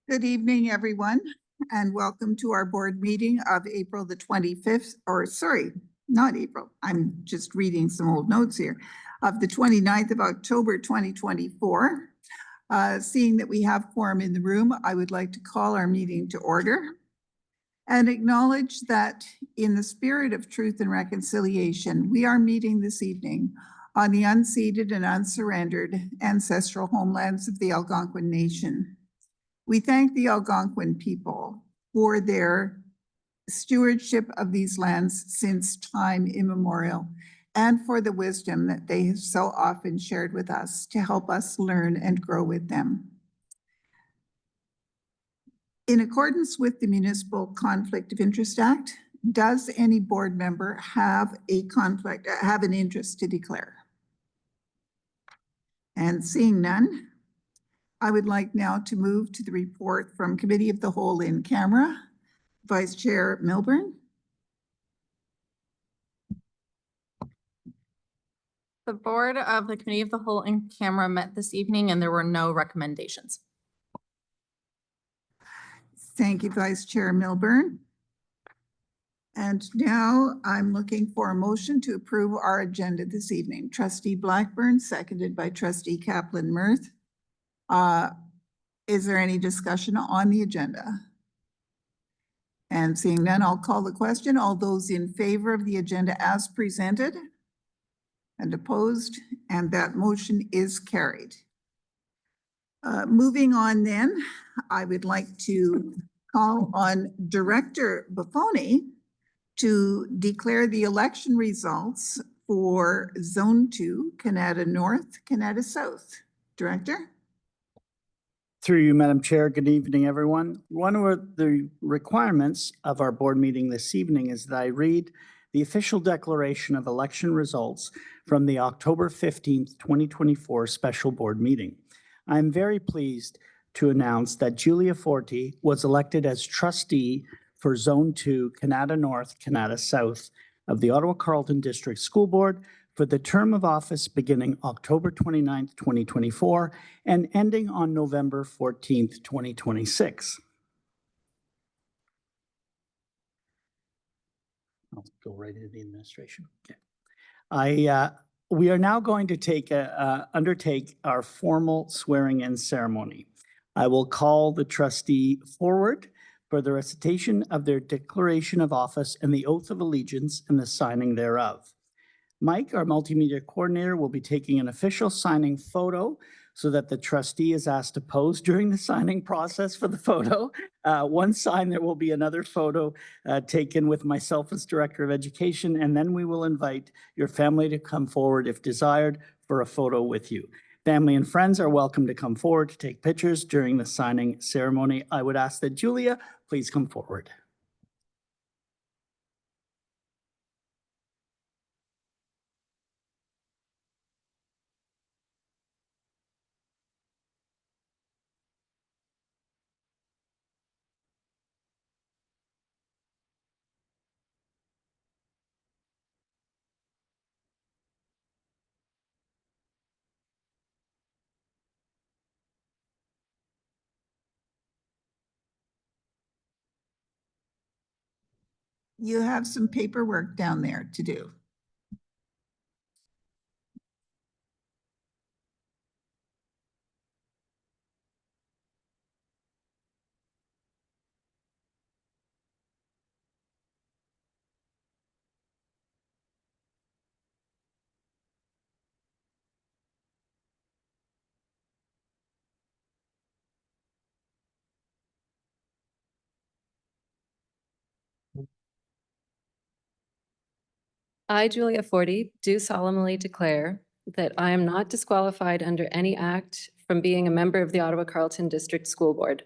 Good evening, everyone, and welcome to our board meeting of April the 25th, or sorry, not April. I'm just reading some old notes here, of the 29th of October, 2024. Seeing that we have quorum in the room, I would like to call our meeting to order and acknowledge that in the spirit of truth and reconciliation, we are meeting this evening on the unceded and unsurrendered ancestral homelands of the Algonquin Nation. We thank the Algonquin people for their stewardship of these lands since time immemorial and for the wisdom that they have so often shared with us to help us learn and grow with them. In accordance with the Municipal Conflict of Interest Act, does any board member have an interest to declare? And seeing none, I would like now to move to the report from Committee of the Whole in camera. Vice Chair Milburn. The board of the Committee of the Whole in camera met this evening and there were no recommendations. Thank you, Vice Chair Milburn. And now I'm looking for a motion to approve our agenda this evening. Trustee Blackburn, seconded by Trustee Kaplan-Murth. Is there any discussion on the agenda? And seeing none, I'll call the question. All those in favor of the agenda as presented and opposed, and that motion is carried. Moving on then, I would like to call on Director Buffoni to declare the election results for Zone 2, Canada North, Canada South. Director? Through you, Madam Chair, good evening, everyone. One of the requirements of our board meeting this evening is that I read the official declaration of election results from the October 15th, 2024 special board meeting. I'm very pleased to announce that Julia Forte was elected as trustee for Zone 2, Canada North, Canada South of the Ottawa-Carleton District School Board for the term of office beginning October 29th, 2024 and ending on November 14th, 2026. I'll go right into the administration. Okay. We are now going to undertake our formal swearing-in ceremony. I will call the trustee forward for the recitation of their declaration of office and the oath of allegiance and the signing thereof. Mike, our multimedia coordinator, will be taking an official signing photo so that the trustee is asked to pose during the signing process for the photo. Once signed, there will be another photo taken with myself as Director of Education, and then we will invite your family to come forward if desired for a photo with you. Family and friends are welcome to come forward to take pictures during the signing ceremony. I would ask that Julia please come forward. You have some paperwork down there to do. I, Julia Forte, do solemnly declare that I am not disqualified under any act from being a member of the Ottawa-Carleton District School Board.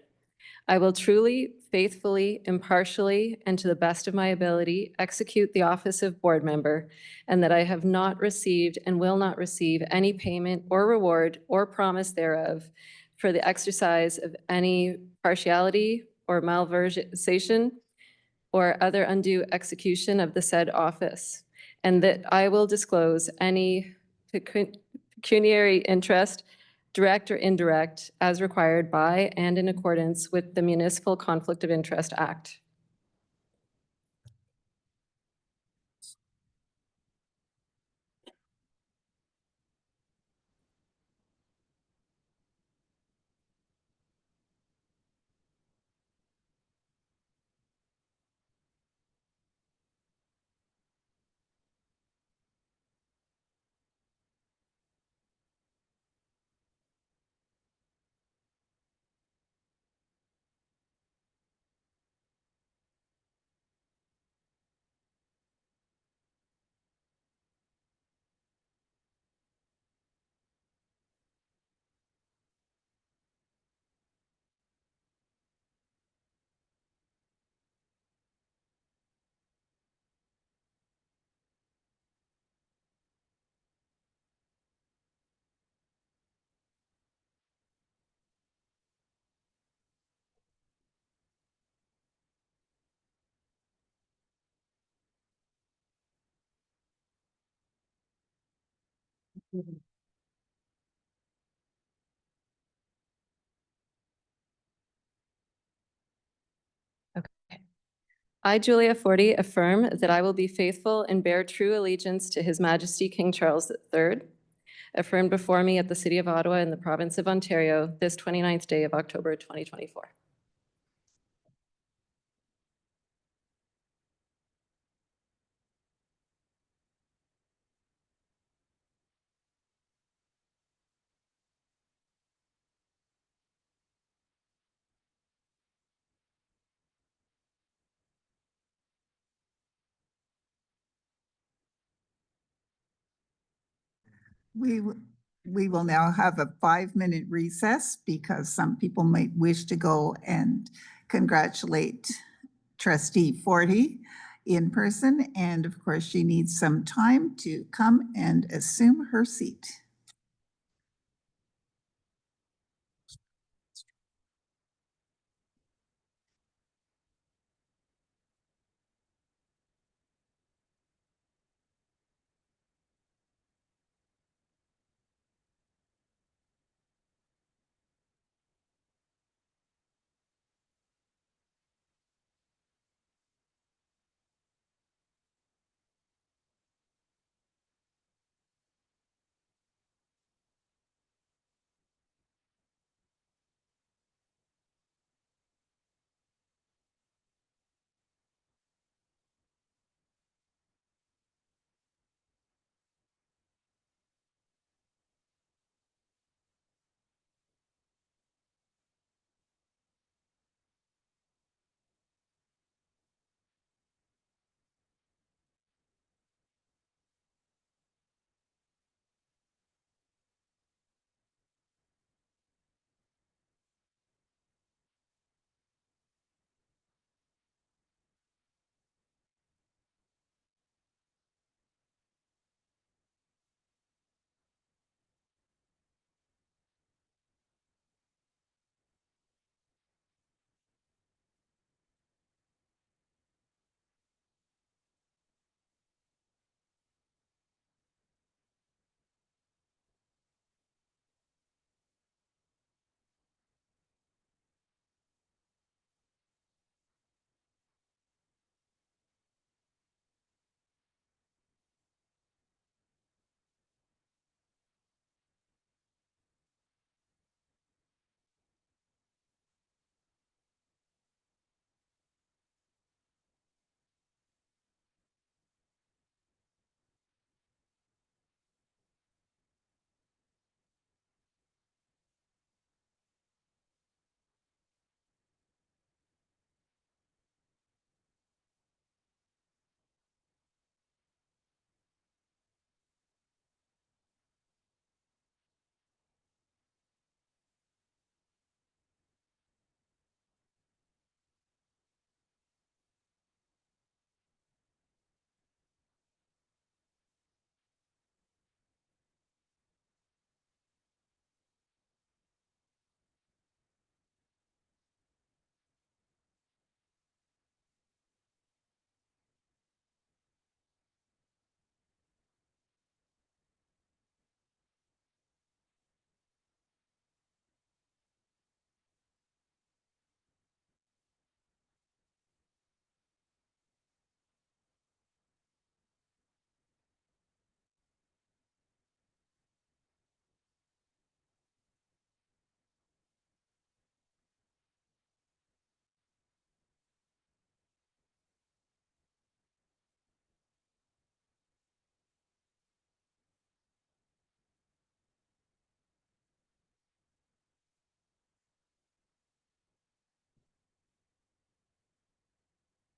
I will truly, faithfully, impartially, and to the best of my ability execute the office of board member, and that I have not received and will not receive any payment or reward or promise thereof for the exercise of any partiality or malversation or other undue execution of the said office, and that I will disclose any pecuniary interest direct or indirect, as required by and in accordance with the Municipal Conflict of Interest Act. I, Julia Forty, affirm that I will be faithful and bear true allegiance to His Majesty King Charles III, affirmed before me at the City of Ottawa in the Province of Ontario this 29th day of October 2024. We will now have a 5-minute recess because some people might wish to go and congratulate Trustee Forty in person. And of course, she needs some time to come and assume her seat.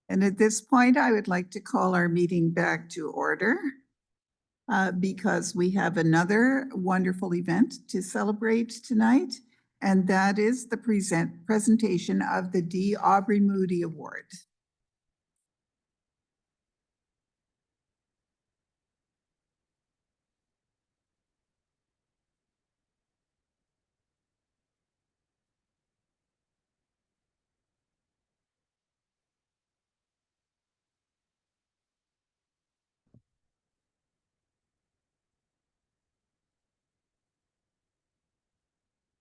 And at this point, I would like to call our meeting back to order because we have another wonderful event to celebrate tonight, and that is the presentation of the D. Aubrey Moody Award.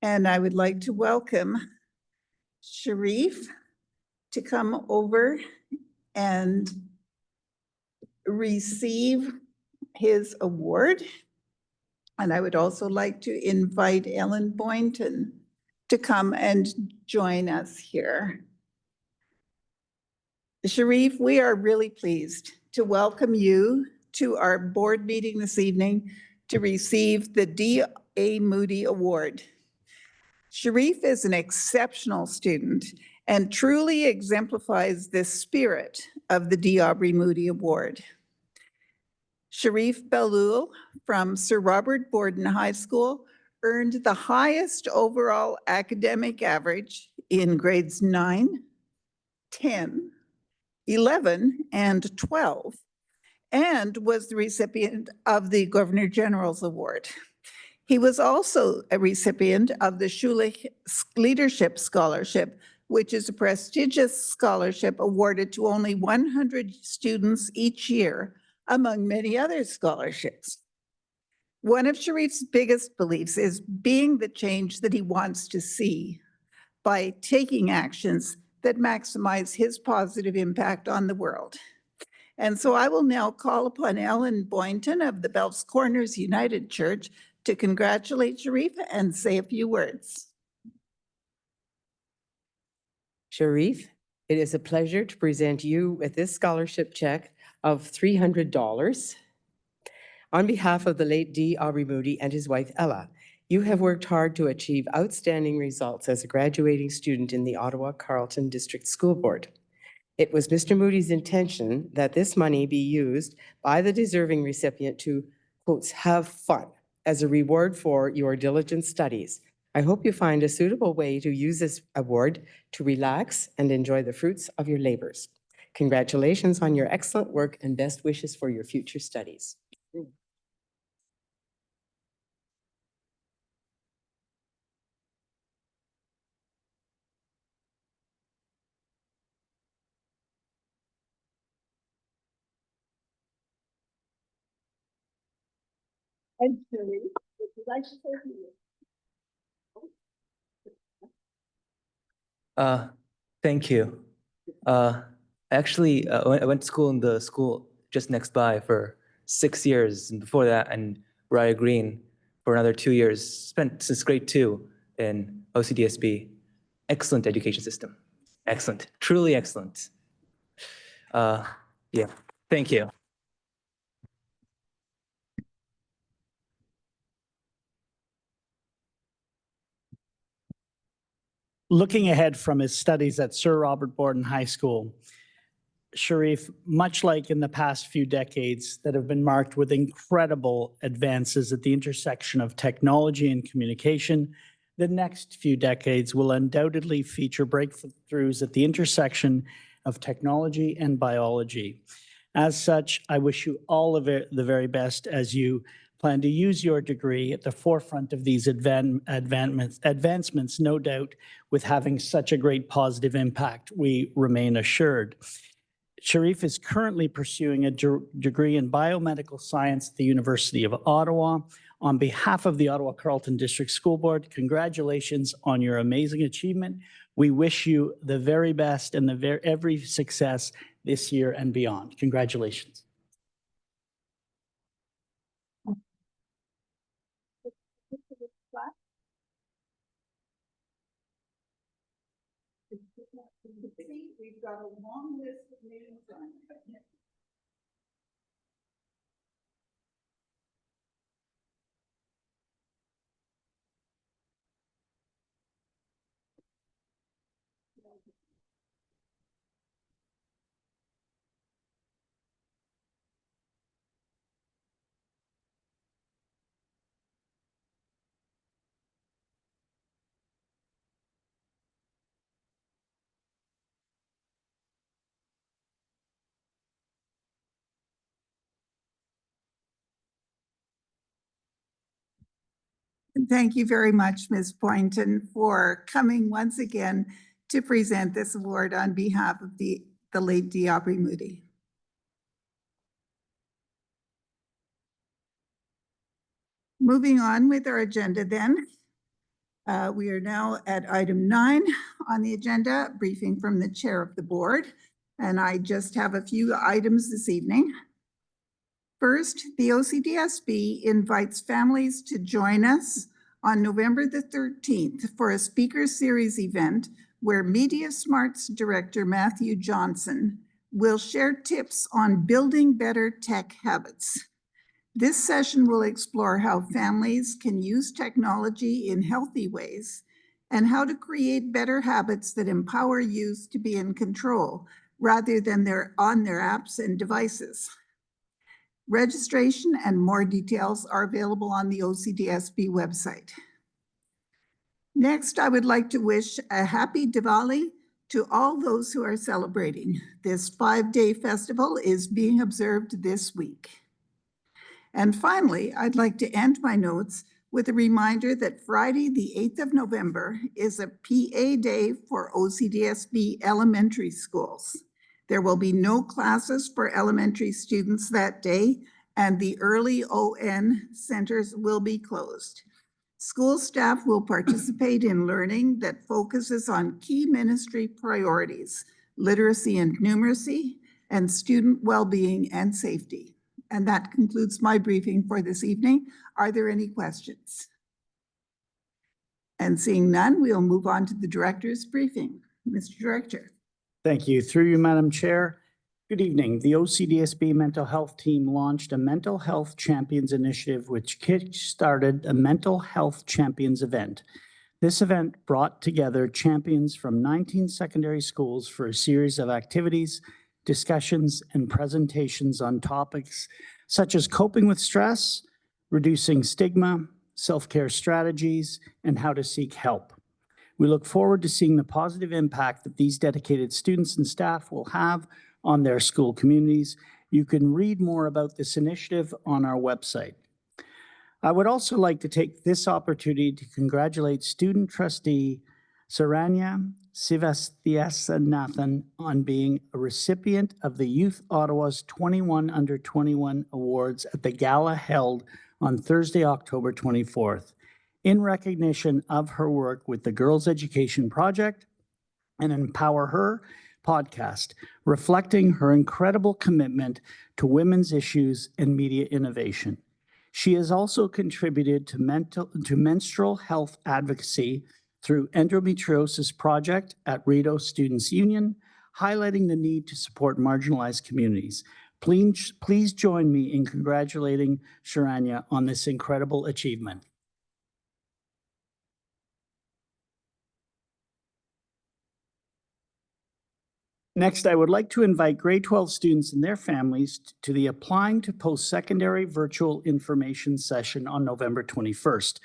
And I would like to welcome Sharif to come over and receive his award. And I would also like to invite Ellen Boynton to come and join us here. Sharif, we are really pleased to welcome you to our board meeting this evening to receive the D.A. Moody Award. Sharif is an exceptional student and truly exemplifies the spirit of the D. Aubrey Moody Award. Sharif Belul from Sir Robert Borden High School earned the highest overall academic average in grades 9, 10, 11, and 12, and was the recipient of the Governor General's Award. He was also a recipient of the Schulich Leadership Scholarship, which is a prestigious scholarship awarded to only 100 students each year, among many other scholarships. One of Sharif's biggest beliefs is being the change that he wants to see by taking actions that maximize his positive impact on the world. And so I will now call upon Ellen Boynton of the Belts Corners United Church to congratulate Sharif and say a few words. Sharif, it is a pleasure to present you with this scholarship check of $300 on behalf of the late D. Aubrey Moody and his wife Ella. You have worked hard to achieve outstanding results as a graduating student in the Ottawa-Carleton District School Board. It was Mr. Moody's intention that this money be used by the deserving recipient to, quotes, have fun as a reward for your diligent studies. I hope you find a suitable way to use this award to relax and enjoy the fruits of your labors. Congratulations on your excellent work and best wishes for your future studies. And Sharif, would you like to say a few words? Thank you. Actually, I went to school in the school just next by for 6 years, and before that, in Raya Green for another 2 years. Spent since grade 2 in OCDSB. Excellent education system. Excellent, truly excellent. Yeah, thank you. Looking ahead from his studies at Sir Robert Borden High School, Sharif, much like in the past few decades that have been marked with incredible advances at the intersection of technology and communication, the next few decades will undoubtedly feature breakthroughs at the intersection of technology and biology. As such, I wish you all of the very best as you plan to use your degree at the forefront of these advancements, no doubt, with having such a great positive impact, we remain assured. Sharif is currently pursuing a degree in biomedical science at the University of Ottawa. On behalf of the Ottawa-Carleton District School Board, congratulations on your amazing achievement. We wish you the very best and every success this year and beyond. Congratulations. We've got a long list of names on it. And thank you very much, Ms. Boynton, for coming once again to present this award on behalf of the late Dee Aubrey Moody. Moving on with our agenda then. We are now at item 9 on the agenda, briefing from the chair of the board. And I just have a few items this evening. First, the OCDSB invites families to join us on November the 13th for a speaker series event where Media Smarts Director Matthew Johnson will share tips on building better tech habits. This session will explore how families can use technology in healthy ways and how to create better habits that empower youth to be in control rather than on their apps and devices. Registration and more details are available on the OCDSB website. Next, I would like to wish a happy Diwali to all those who are celebrating. This 5-day festival is being observed this week. And finally, I'd like to end my notes with a reminder that Friday, the 8th of November, is a PA day for OCDSB elementary schools. There will be no classes for elementary students that day, and the early ON centers will be closed. School staff will participate in learning that focuses on key ministry priorities, literacy and numeracy, and student well-being and safety. And that concludes my briefing for this evening. Are there any questions? And seeing none, we'll move on to the director's briefing. Mr. Director. Thank you. Through you, Madam Chair. Good evening. The OCDSB mental health team launched a Mental Health Champions initiative, which kick-started a Mental Health Champions event. This event brought together champions from 19 secondary schools for a series of activities, discussions, and presentations on topics such as coping with stress, reducing stigma, self-care strategies, and how to seek help. We look forward to seeing the positive impact that these dedicated students and staff will have on their school communities. You can read more about this initiative on our website. I would also like to take this opportunity to congratulate student trustee Saranya Sivasthiasanathan on being a recipient of the Youth Ottawa's 21 Under 21 Awards at the gala held on Thursday, October 24th. In recognition of her work with the Girls Education Project and Empower Her podcast, reflecting her incredible commitment to women's issues and media innovation. She has also contributed to menstrual health advocacy through Endometriosis Project at Rideau Students Union, highlighting the need to support marginalized communities. Please join me in congratulating Sharanya on this incredible achievement. Next, I would like to invite grade 12 students and their families to the Applying to Post-Secondary Virtual Information Session on November 21st.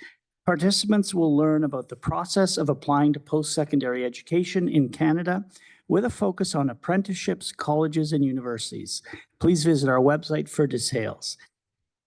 Participants will learn about the process of applying to post-secondary education in Canada with a focus on apprenticeships, colleges, and universities. Please visit our website for details.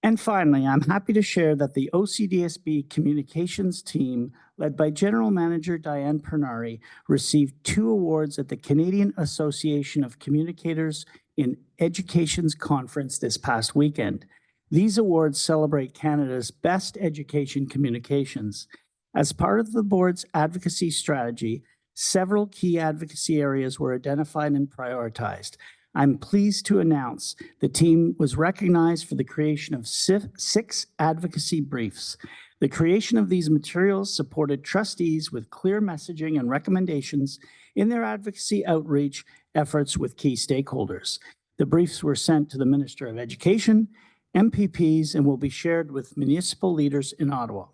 And finally, I'm happy to share that the OCDSB communications team, led by General Manager Diane Pernari, received 2 awards at the Canadian Association of Communicators in Education's conference this past weekend. These awards celebrate Canada's best education communications. As part of the board's advocacy strategy, several key advocacy areas were identified and prioritized. I'm pleased to announce the team was recognized for the creation of 6 advocacy briefs. The creation of these materials supported trustees with clear messaging and recommendations in their advocacy outreach efforts with key stakeholders. The briefs were sent to the Minister of Education, MPPs, and will be shared with municipal leaders in Ottawa.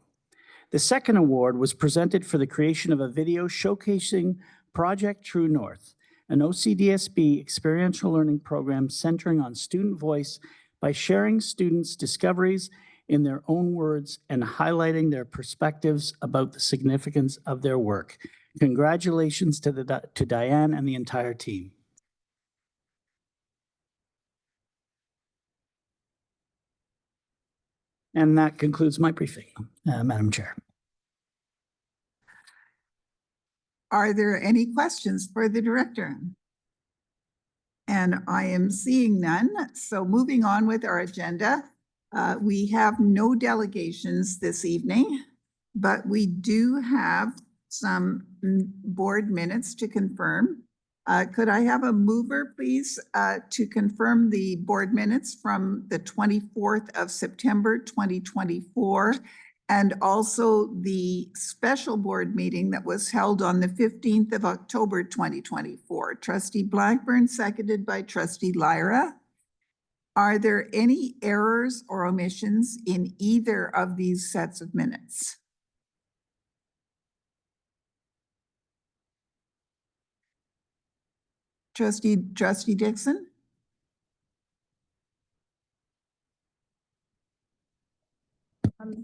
The second award was presented for the creation of a video showcasing Project True North, an OCDSB experiential learning program centering on student voice by sharing students' discoveries in their own words and highlighting their perspectives about the significance of their work. Congratulations to Diane and the entire team. And that concludes my briefing, Madam Chair. Are there any questions for the director? And I am seeing none. So moving on with our agenda, we have no delegations this evening, but we do have some board minutes to confirm. Could I have a mover, please, to confirm the board minutes from the 24th of September, 2024, and also the special board meeting that was held on the 15th of October, 2024. Trustee Blackburn, seconded by Trustee Lyra. Are there any errors or omissions in either of these sets of minutes? Trustee Dixon?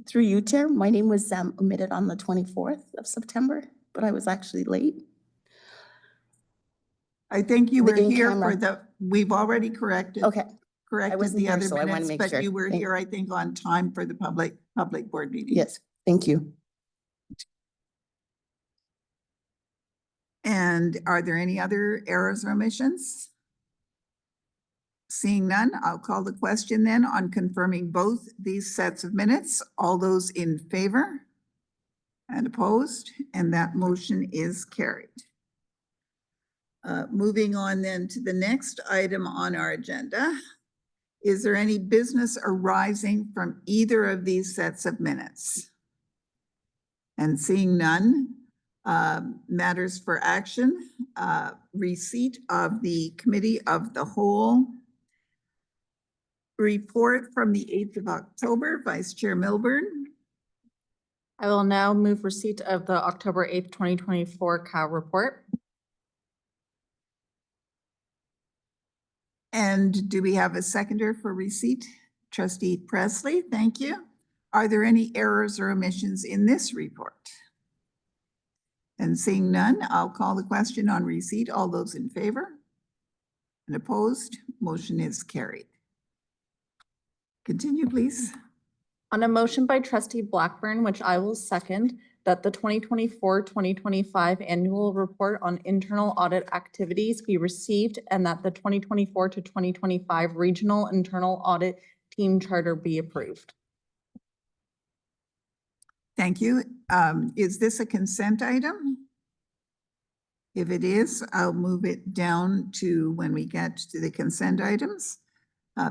Through you, Chair, my name was omitted on the 24th of September, but I was actually late. I think you The were here in-camera. for the, we've already corrected. Okay, Corrected wasn't the here, other so I wanna minutes, make but sure. you were Thank- here, I think, on time for the public board meeting. yes, thank you. And are there any other errors or omissions? Seeing none, I'll call the question then on confirming both these sets of minutes. All those in favor and opposed, and that motion is carried. Moving on then to the next item on our agenda. Is there any business arising from either of these sets of minutes? And seeing none, matters for action, receipt of the Committee of the Whole report from the 8th of October, Vice Chair Milburn. I will now move receipt of the October 8th, 2024 COW report. And do we have a seconder for receipt? Trustee Presley, thank you. Are there any errors or omissions in this report? And seeing none, I'll call the question on receipt. All those in favor and opposed, motion is carried. Continue, please. On a motion by Trustee Blackburn, which I will second, that the 2024-2025 annual report on internal audit activities be received and that the 2024 to 2025 regional internal audit team charter be approved. Thank you. Is this a consent item? If it is, I'll move it down to when we get to the consent items.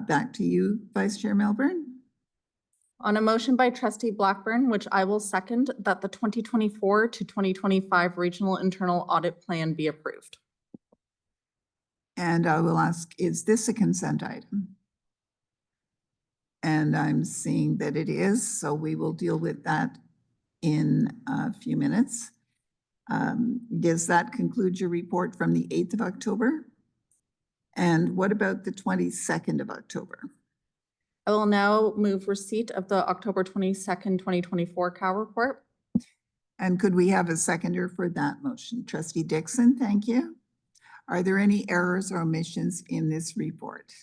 Back to you, Vice Chair Milburn. On a motion by Trustee Blackburn, which I will second, that the 2024 to 2025 regional internal audit plan be approved. And I will ask, is this a consent item? And I'm seeing that it is, so we will deal with that in a few minutes. Does that conclude your report from the 8th of October? And what about the 22nd of October? I will now move receipt of the October 22nd, 2024 COW report. And could we have a seconder for that motion? Trustee Dixon, thank you. Are there any errors or omissions in this report?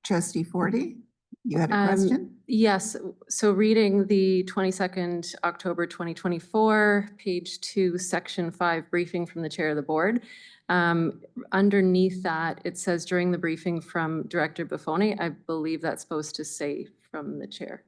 Trustee Forty, you had a question? Yes, so reading the 22nd October 2024, page 2, section 5, briefing from the chair of the board. Underneath that, it says during the briefing from Director Buffoni. I believe that's supposed to say from the chair.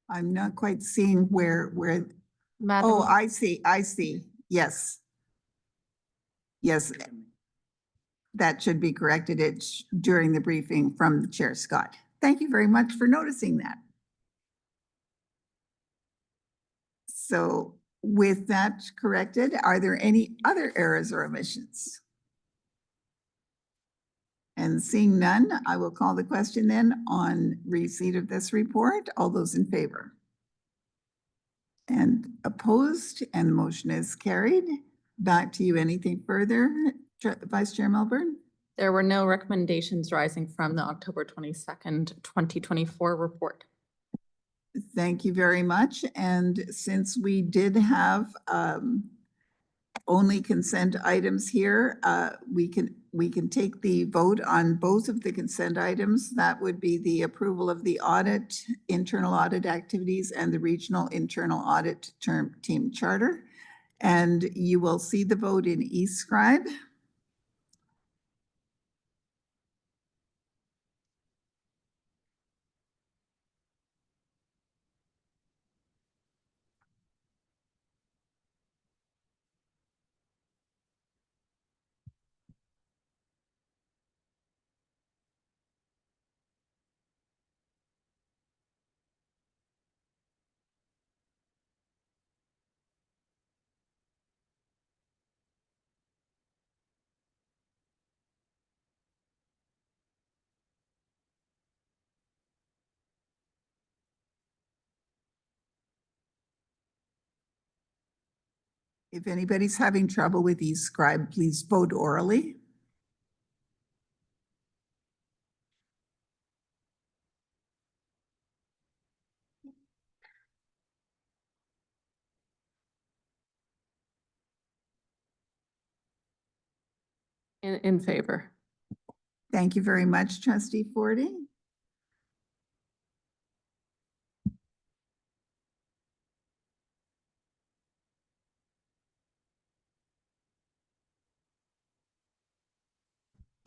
I'm not quite seeing where, Madam, oh, I see, yes. Yes, that should be corrected. It's during the briefing from Chair Scott. Thank you very much for noticing that. So with that corrected, are there any other errors or omissions? And seeing none, I will call the question then on receipt of this report. All those in favor? And opposed, and the motion is carried. back to you. Anything further, Vice Chair Milburn? There were no recommendations rising from the October 22nd, 2024 report. Thank you very much. And since we did have only consent items here, we can take the vote on both of the consent items. That would be the approval of the audit, internal audit activities, and the regional internal audit team charter. And you will see the vote in eScribe. If anybody's having trouble with eScribe, please vote orally. In favor. Thank you very much, Trustee Forty.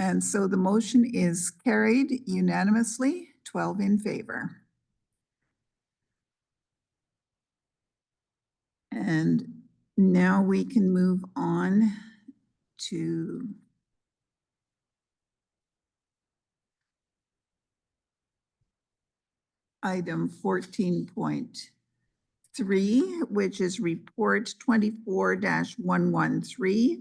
And so the motion is carried unanimously, 12 in favor. And now we can move on to item 14.3, which is report 24-113,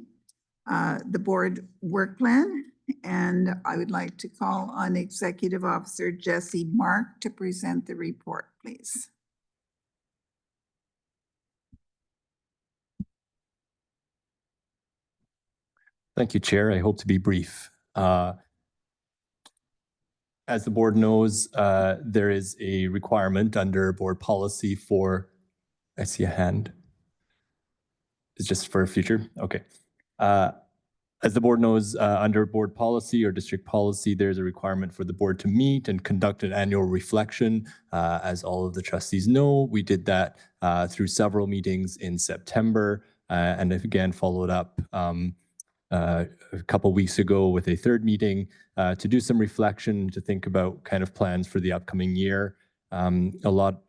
the board work plan. And I would like to call on Executive Officer Jesse Mark to present the report, please. Thank you, Chair. I hope to be brief. As the board knows, there is a requirement under board policy for, I see a hand. It's just for future? Okay. As the board knows, under board policy or district policy, there's a requirement for the board to meet and conduct an annual reflection. As all of the trustees know, we did that through several meetings in September and again followed up a couple weeks ago with a third meeting to do some reflection, to think about kind of plans for the upcoming year. A lot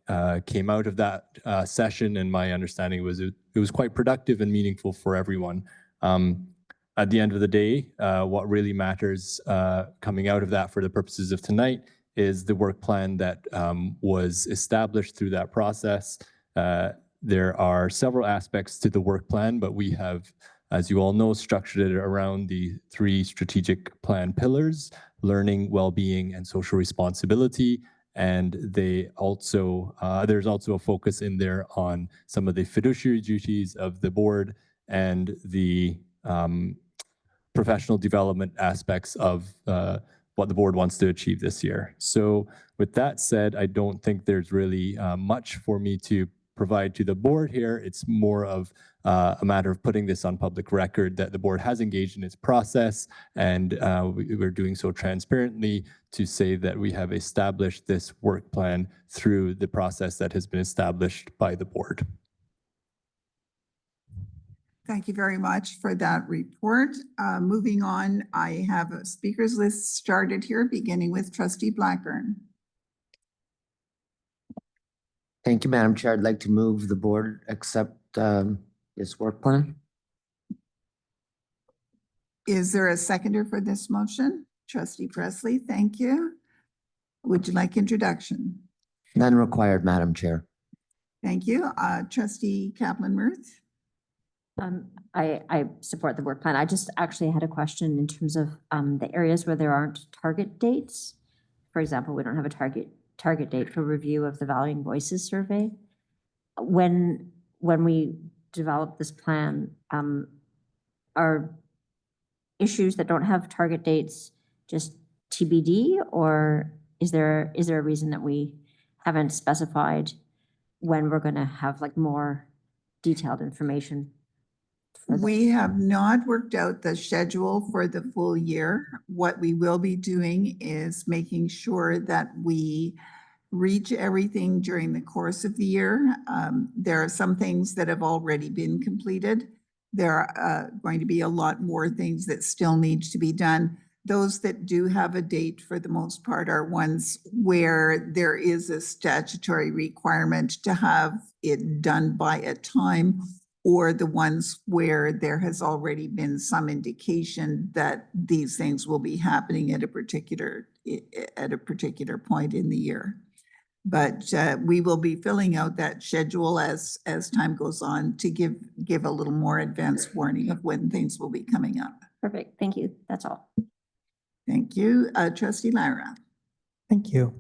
came out of that session, and my understanding was it was quite productive and meaningful for everyone. At the end of the day, what really matters coming out of that for the purposes of tonight is the work plan that was established through that process. There are several aspects to the work plan, but we have, as you all know, structured it around the 3 strategic plan pillars: learning, well-being, and social responsibility. And they also, there's also a focus in there on some of the fiduciary duties of the board and the professional development aspects of what the board wants to achieve this year. So with that said, I don't think there's really much for me to provide to the board here. It's more of a matter of putting this on public record that the board has engaged in its process, and we're doing so transparently to say that we have established this work plan through the process that has been established by the board. Thank you very much for that report. Moving on, I have a speakers list started here, beginning with Trustee Blackburn. Thank you, Madam Chair. I'd like to move the board accept this work plan. Is there a seconder for this motion? Trustee Presley, thank you. Would you like introduction? None required, Madam Chair. Thank you. Trustee Kaplan-Murth. I support the work plan. I just actually had a question in terms of the areas where there aren't target dates. For example, we don't have a target date for review of the Valuing Voices survey. When we develop this plan, are issues that don't have target dates just TBD, or is there a reason that we haven't specified when we're going to have like more detailed information? We have not worked out the schedule for the full year. What we will be doing is making sure that we reach everything during the course of the year. There are some things that have already been completed. There are going to be a lot more things that still need to be done. Those that do have a date for the most part are ones where there is a statutory requirement to have it done by a time, or the ones where there has already been some indication that these things will be happening at a particular point in the year. But we will be filling out that schedule as time goes on to give a little more advance warning of when things will be coming up. Perfect. Thank you. That's all. Thank you. Trustee Lyra. Thank you.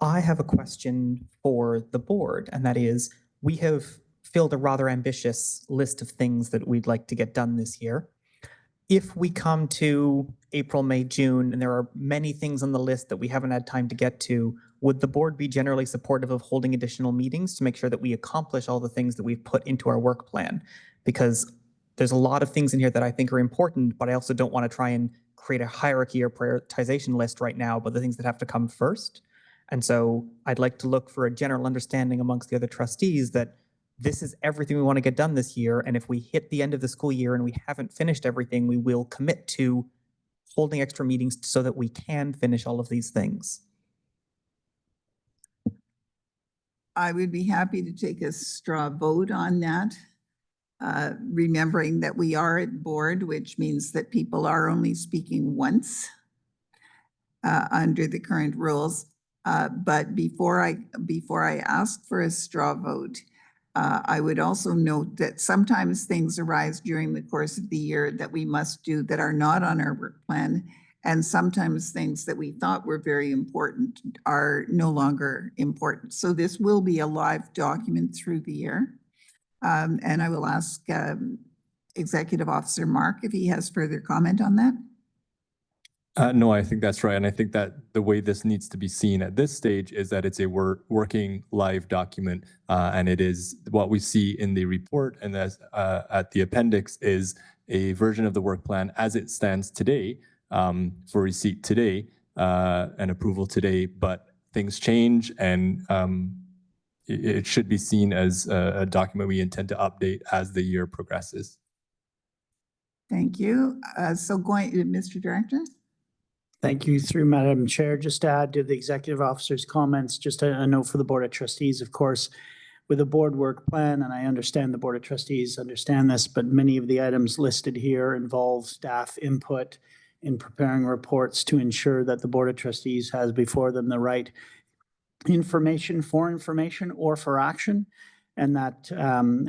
I have a question for the board, and that is, we have filled a rather ambitious list of things that we'd like to get done this year. If we come to April, May, June, and there are many things on the list that we haven't had time to get to, would the board be generally supportive of holding additional meetings to make sure that we accomplish all the things that we've put into our work plan? Because there's a lot of things in here that I think are important, but I also don't want to try and create a hierarchy or prioritization list right now, but the things that have to come first. And so I'd like to look for a general understanding amongst the other trustees that this is everything we want to get done this year. And if we hit the end of the school year and we haven't finished everything, we will commit to holding extra meetings so that we can finish all of these things. I would be happy to take a straw vote on that. Remembering that we are at board, which means that people are only speaking once under the current rules. But before I ask for a straw vote, I would also note that sometimes things arise during the course of the year that we must do that are not on our work plan. And sometimes things that we thought were very important are no longer important. So this will be a live document through the year. And I will ask Executive Officer Mark if he has further comment on that. No, I think that's right. And I think that the way this needs to be seen at this stage is that it's a working live document. And it is what we see in the report and as at the appendix is a version of the work plan as it stands today for receipt today and approval today. But things change, and it should be seen as a document we intend to update as the year progresses. Thank you. So going, Mr. Director. Thank you. Through Madam Chair, just to add to the executive officer's comments, just a note for the Board of Trustees, of course, with a board work plan, and I understand the Board of Trustees understand this, but many of the items listed here involve staff input in preparing reports to ensure that the Board of Trustees has before them the right information or for action. And that,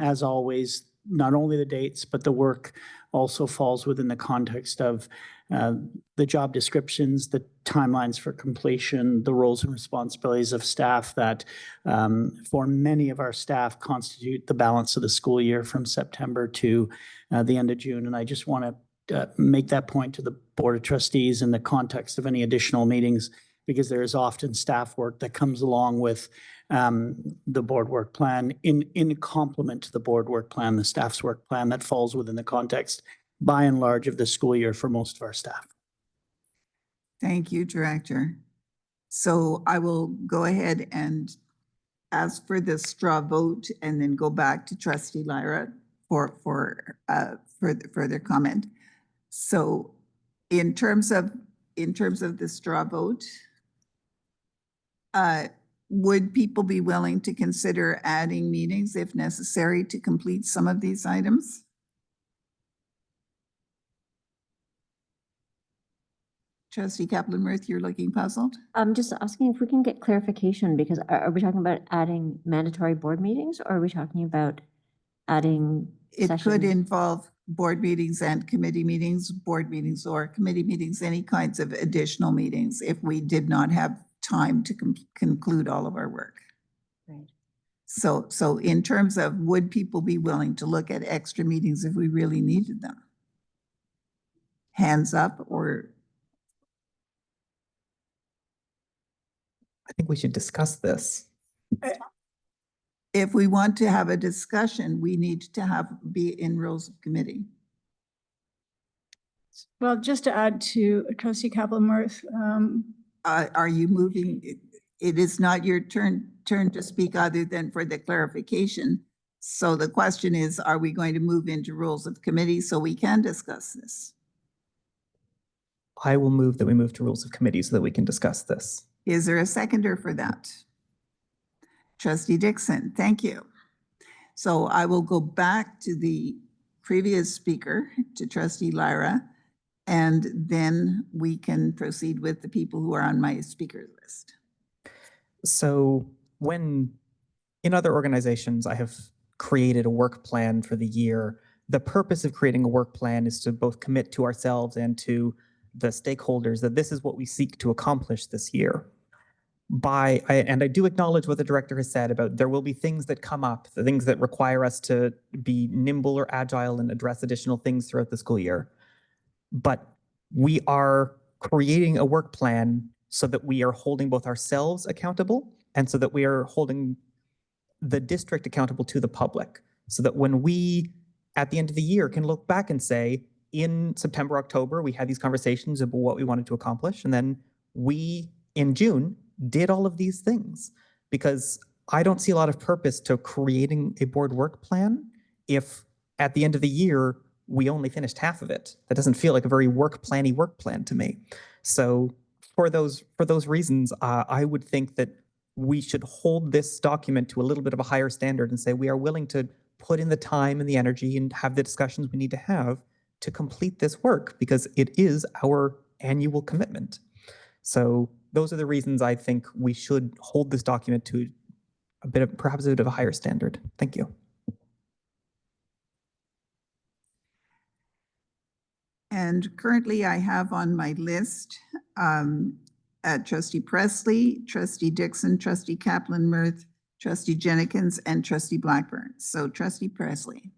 as always, not only the dates, but the work also falls within the context of the job descriptions, the timelines for completion, the roles and responsibilities of staff that for many of our staff constitute the balance of the school year from September to the end of June. And I just want to make that point to the Board of Trustees in the context of any additional meetings, because there is often staff work that comes along with the board work plan in complement to the board work plan, the staff's work plan that falls within the context by and large of the school year for most of our staff. Thank you, Director. So I will go ahead and ask for the straw vote and then go back to Trustee Lyra for further comment. So in terms of the straw vote, would people be willing to consider adding meetings if necessary to complete some of these items? Trustee Kaplan-Murth, you're looking puzzled. I'm just asking if we can get clarification, because are we talking about adding mandatory board meetings, or are we talking about adding It sessions? could involve board meetings and committee meetings, board meetings or committee meetings, any kinds of additional meetings if we did not have time to conclude all of our work. Right. So in terms of would people be willing to look at extra meetings if we really needed them? hands up or? I think we should discuss this. If we want to have a discussion, we need to be in rules of committee. Well, just to add to trustee Kaplan-Murphy, Are you moving? It is not your turn to speak other than for the clarification. So the question is, are we going to move into rules of committee so we can discuss this? I will move that we move to rules of committee so that we can discuss this. Is there a seconder for that? Trustee Dixon, thank you. So I will go back to the previous speaker, to Trustee Lyra, and then we can proceed with the people who are on my speaker list. So when in other organizations, I have created a work plan for the year. The purpose of creating a work plan is to both commit to ourselves and to the stakeholders that this is what we seek to accomplish this year. And I do acknowledge what the director has said about there will be things that come up, the things that require us to be nimble or agile and address additional things throughout the school year. But we are creating a work plan so that we are holding both ourselves accountable and so that we are holding the district accountable to the public. So that when we, at the end of the year, can look back and say, in September, October, we had these conversations about what we wanted to accomplish. And then we, in June, did all of these things. Because I don't see a lot of purpose to creating a board work plan if at the end of the year, we only finished half of it. That doesn't feel like a very work plan to me. So for those reasons, I would think that we should hold this document to a little bit of a higher standard and say we are willing to put in the time and the energy and have the discussions we need to have to complete this work because it is our annual commitment. So those are the reasons I think we should hold this document to perhaps a bit of a higher standard. Thank you. And currently I have on my list Trustee Presley, Trustee Dixon, Trustee Kaplan-Murphy, Trustee Jenkins, and Trustee Blackburn. So Trustee Presley.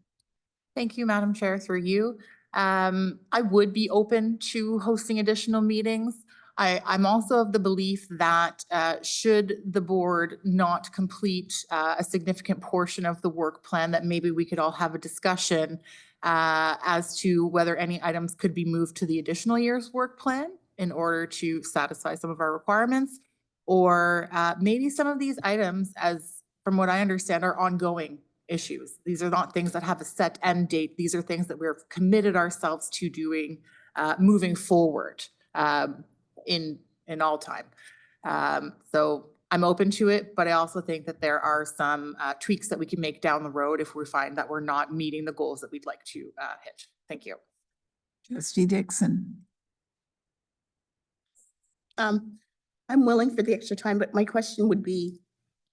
Thank you, Madam Chair, through you. I would be open to hosting additional meetings. I'm also of the belief that should the board not complete a significant portion of the work plan, that maybe we could all have a discussion as to whether any items could be moved to the additional year's work plan in order to satisfy some of our requirements, or maybe some of these items, as from what I understand, are ongoing issues. These are not things that have a set end date. These are things that we're committed ourselves to doing moving forward in all time. So I'm open to it, but I also think that there are some tweaks that we can make down the road if we find that we're not meeting the goals that we'd like to hit. Thank you. Trustee Dixon. I'm willing for the extra time, but my question would be,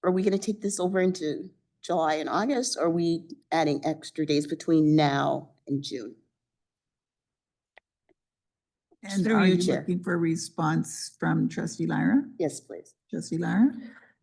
are we going to take this over into July and August? Or are we adding extra days between now and June? And Through are you, you Chair. looking for a response from Trustee Lyra? Yes, please. Trustee Lyra?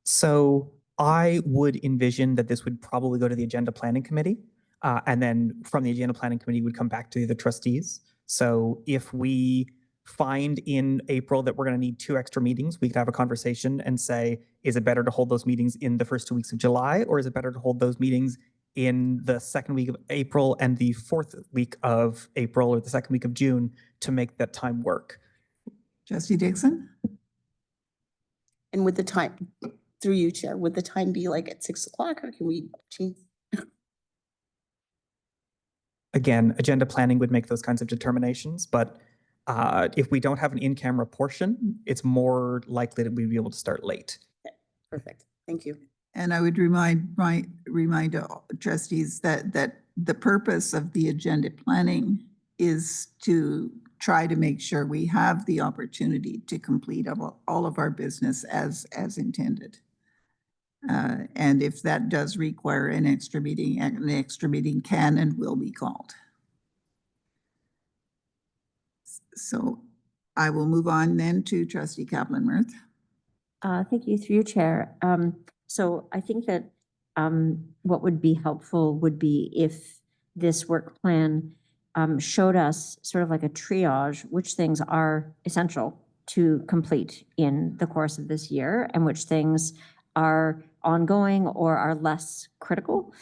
So I would envision that this would probably go to the Agenda Planning Committee. And then from the Agenda Planning Committee would come back to the trustees. So if we find in April that we're going to need 2 extra meetings, we could have a conversation and say, is it better to hold those meetings in the first 2 weeks of July, or is it better to hold those meetings in the second week of April and the 4th week of April or the second week of June to make that time work? Trustee Dixon? And with the time, through you, Chair, would the time be like at 6 o'clock, or can we change? Again, agenda planning would make those kinds of determinations, but if we don't have an in-camera portion, it's more likely that we'd be able to start late. Perfect. Thank you. And I would remind trustees that the purpose of the agenda planning is to try to make sure we have the opportunity to complete all of our business as intended. And if that does require an extra meeting can and will be called. So I will move on then to Trustee Kaplan-Murphy. Thank you, through you, Chair. So I think that what would be helpful would be if this work plan showed us sort of like a triage, which things are essential to complete in the course of this year and which things are ongoing or are less critical.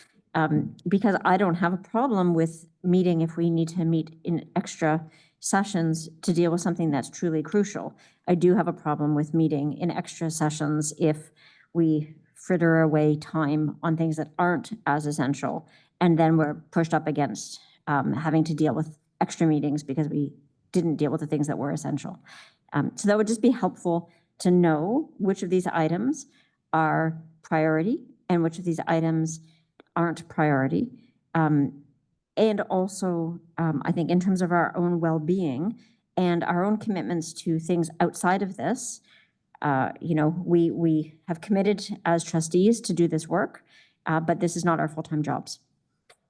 Because I don't have a problem with meeting if we need to meet in extra sessions to deal with something that's truly crucial. I do have a problem with meeting in extra sessions if we fritter away time on things that aren't as essential, and then we're pushed up against having to deal with extra meetings because we didn't deal with the things that were essential. So that would just be helpful to know which of these items are priority and which of these items aren't priority. And also, I think in terms of our own well-being and our own commitments to things outside of this, we have committed as trustees to do this work, but this is not our full-time jobs.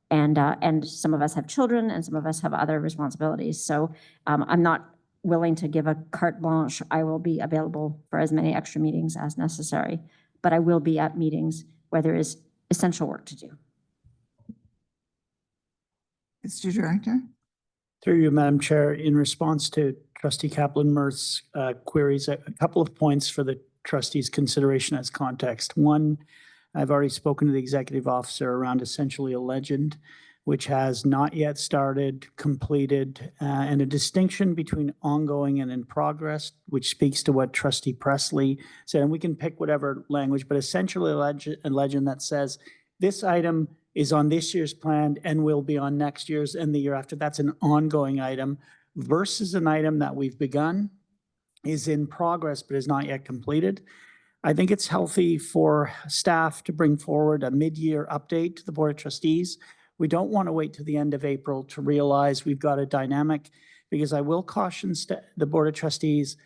And some of us have children and some of us have other responsibilities. So I'm not willing to give a carte blanche. I will be available for as many extra meetings as necessary, but I will be at meetings where there is essential work to do. Mr. Director? Through you, Madam Chair, in response to Trustee Kaplan-Murth's queries, a couple of points for the trustees' consideration as context. One, I've already spoken to the executive officer around essentially a legend, which has not yet started, completed, and a distinction between ongoing and in progress, which speaks to what Trustee Presley said. And we can pick whatever language, but essentially a legend that says this item is on this year's plan and will be on next year's and the year after. That's an ongoing item versus an item that we've begun, is in progress, but is not yet completed. I think it's healthy for staff to bring forward a mid-year update to the Board of Trustees. We don't want to wait to the end of April to realize we've got a dynamic, because I will caution the Board of Trustees,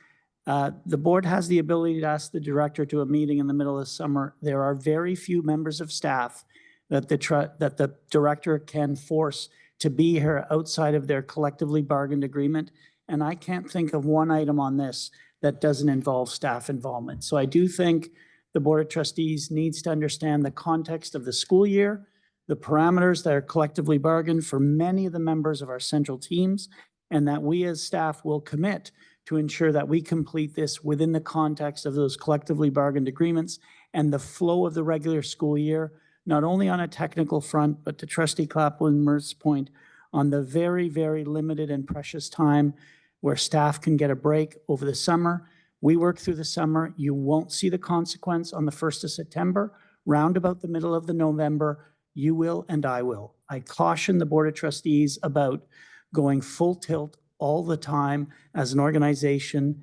the board has the ability to ask the director to a meeting in the middle of the summer. There are very few members of staff that the director can force to be here outside of their collectively bargained agreement. And I can't think of one item on this that doesn't involve staff involvement. So I do think the Board of Trustees needs to understand the context of the school year, the parameters that are collectively bargained for many of the members of our central teams, and that we as staff will commit to ensure that we complete this within the context of those collectively bargained agreements and the flow of the regular school year, not only on a technical front, but to Trustee Kaplan-Murth's point, on the very, very limited and precious time where staff can get a break over the summer. We work through the summer. You won't see the consequence on the 1st of September. Round about the middle of the November, you will and I will. I caution the Board of Trustees about going full tilt all the time as an organization.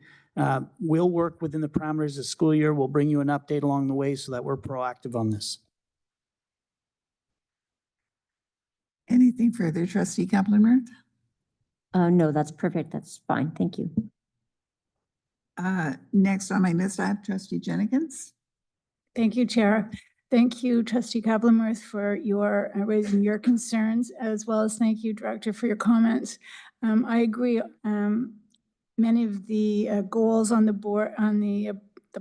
We'll work within the parameters of the school year. We'll bring you an update along the way so that we're proactive on this. Anything further, Trustee Kaplan-Murth? No, that's perfect. That's fine. Thank you. Next on my list, I have Trustee Jennings. Thank you, Chair. Thank you, Trustee Kaplan-Murth, for your raising your concerns, as well as thank you, Director, for your comments. I agree. Many of the goals on the board, on the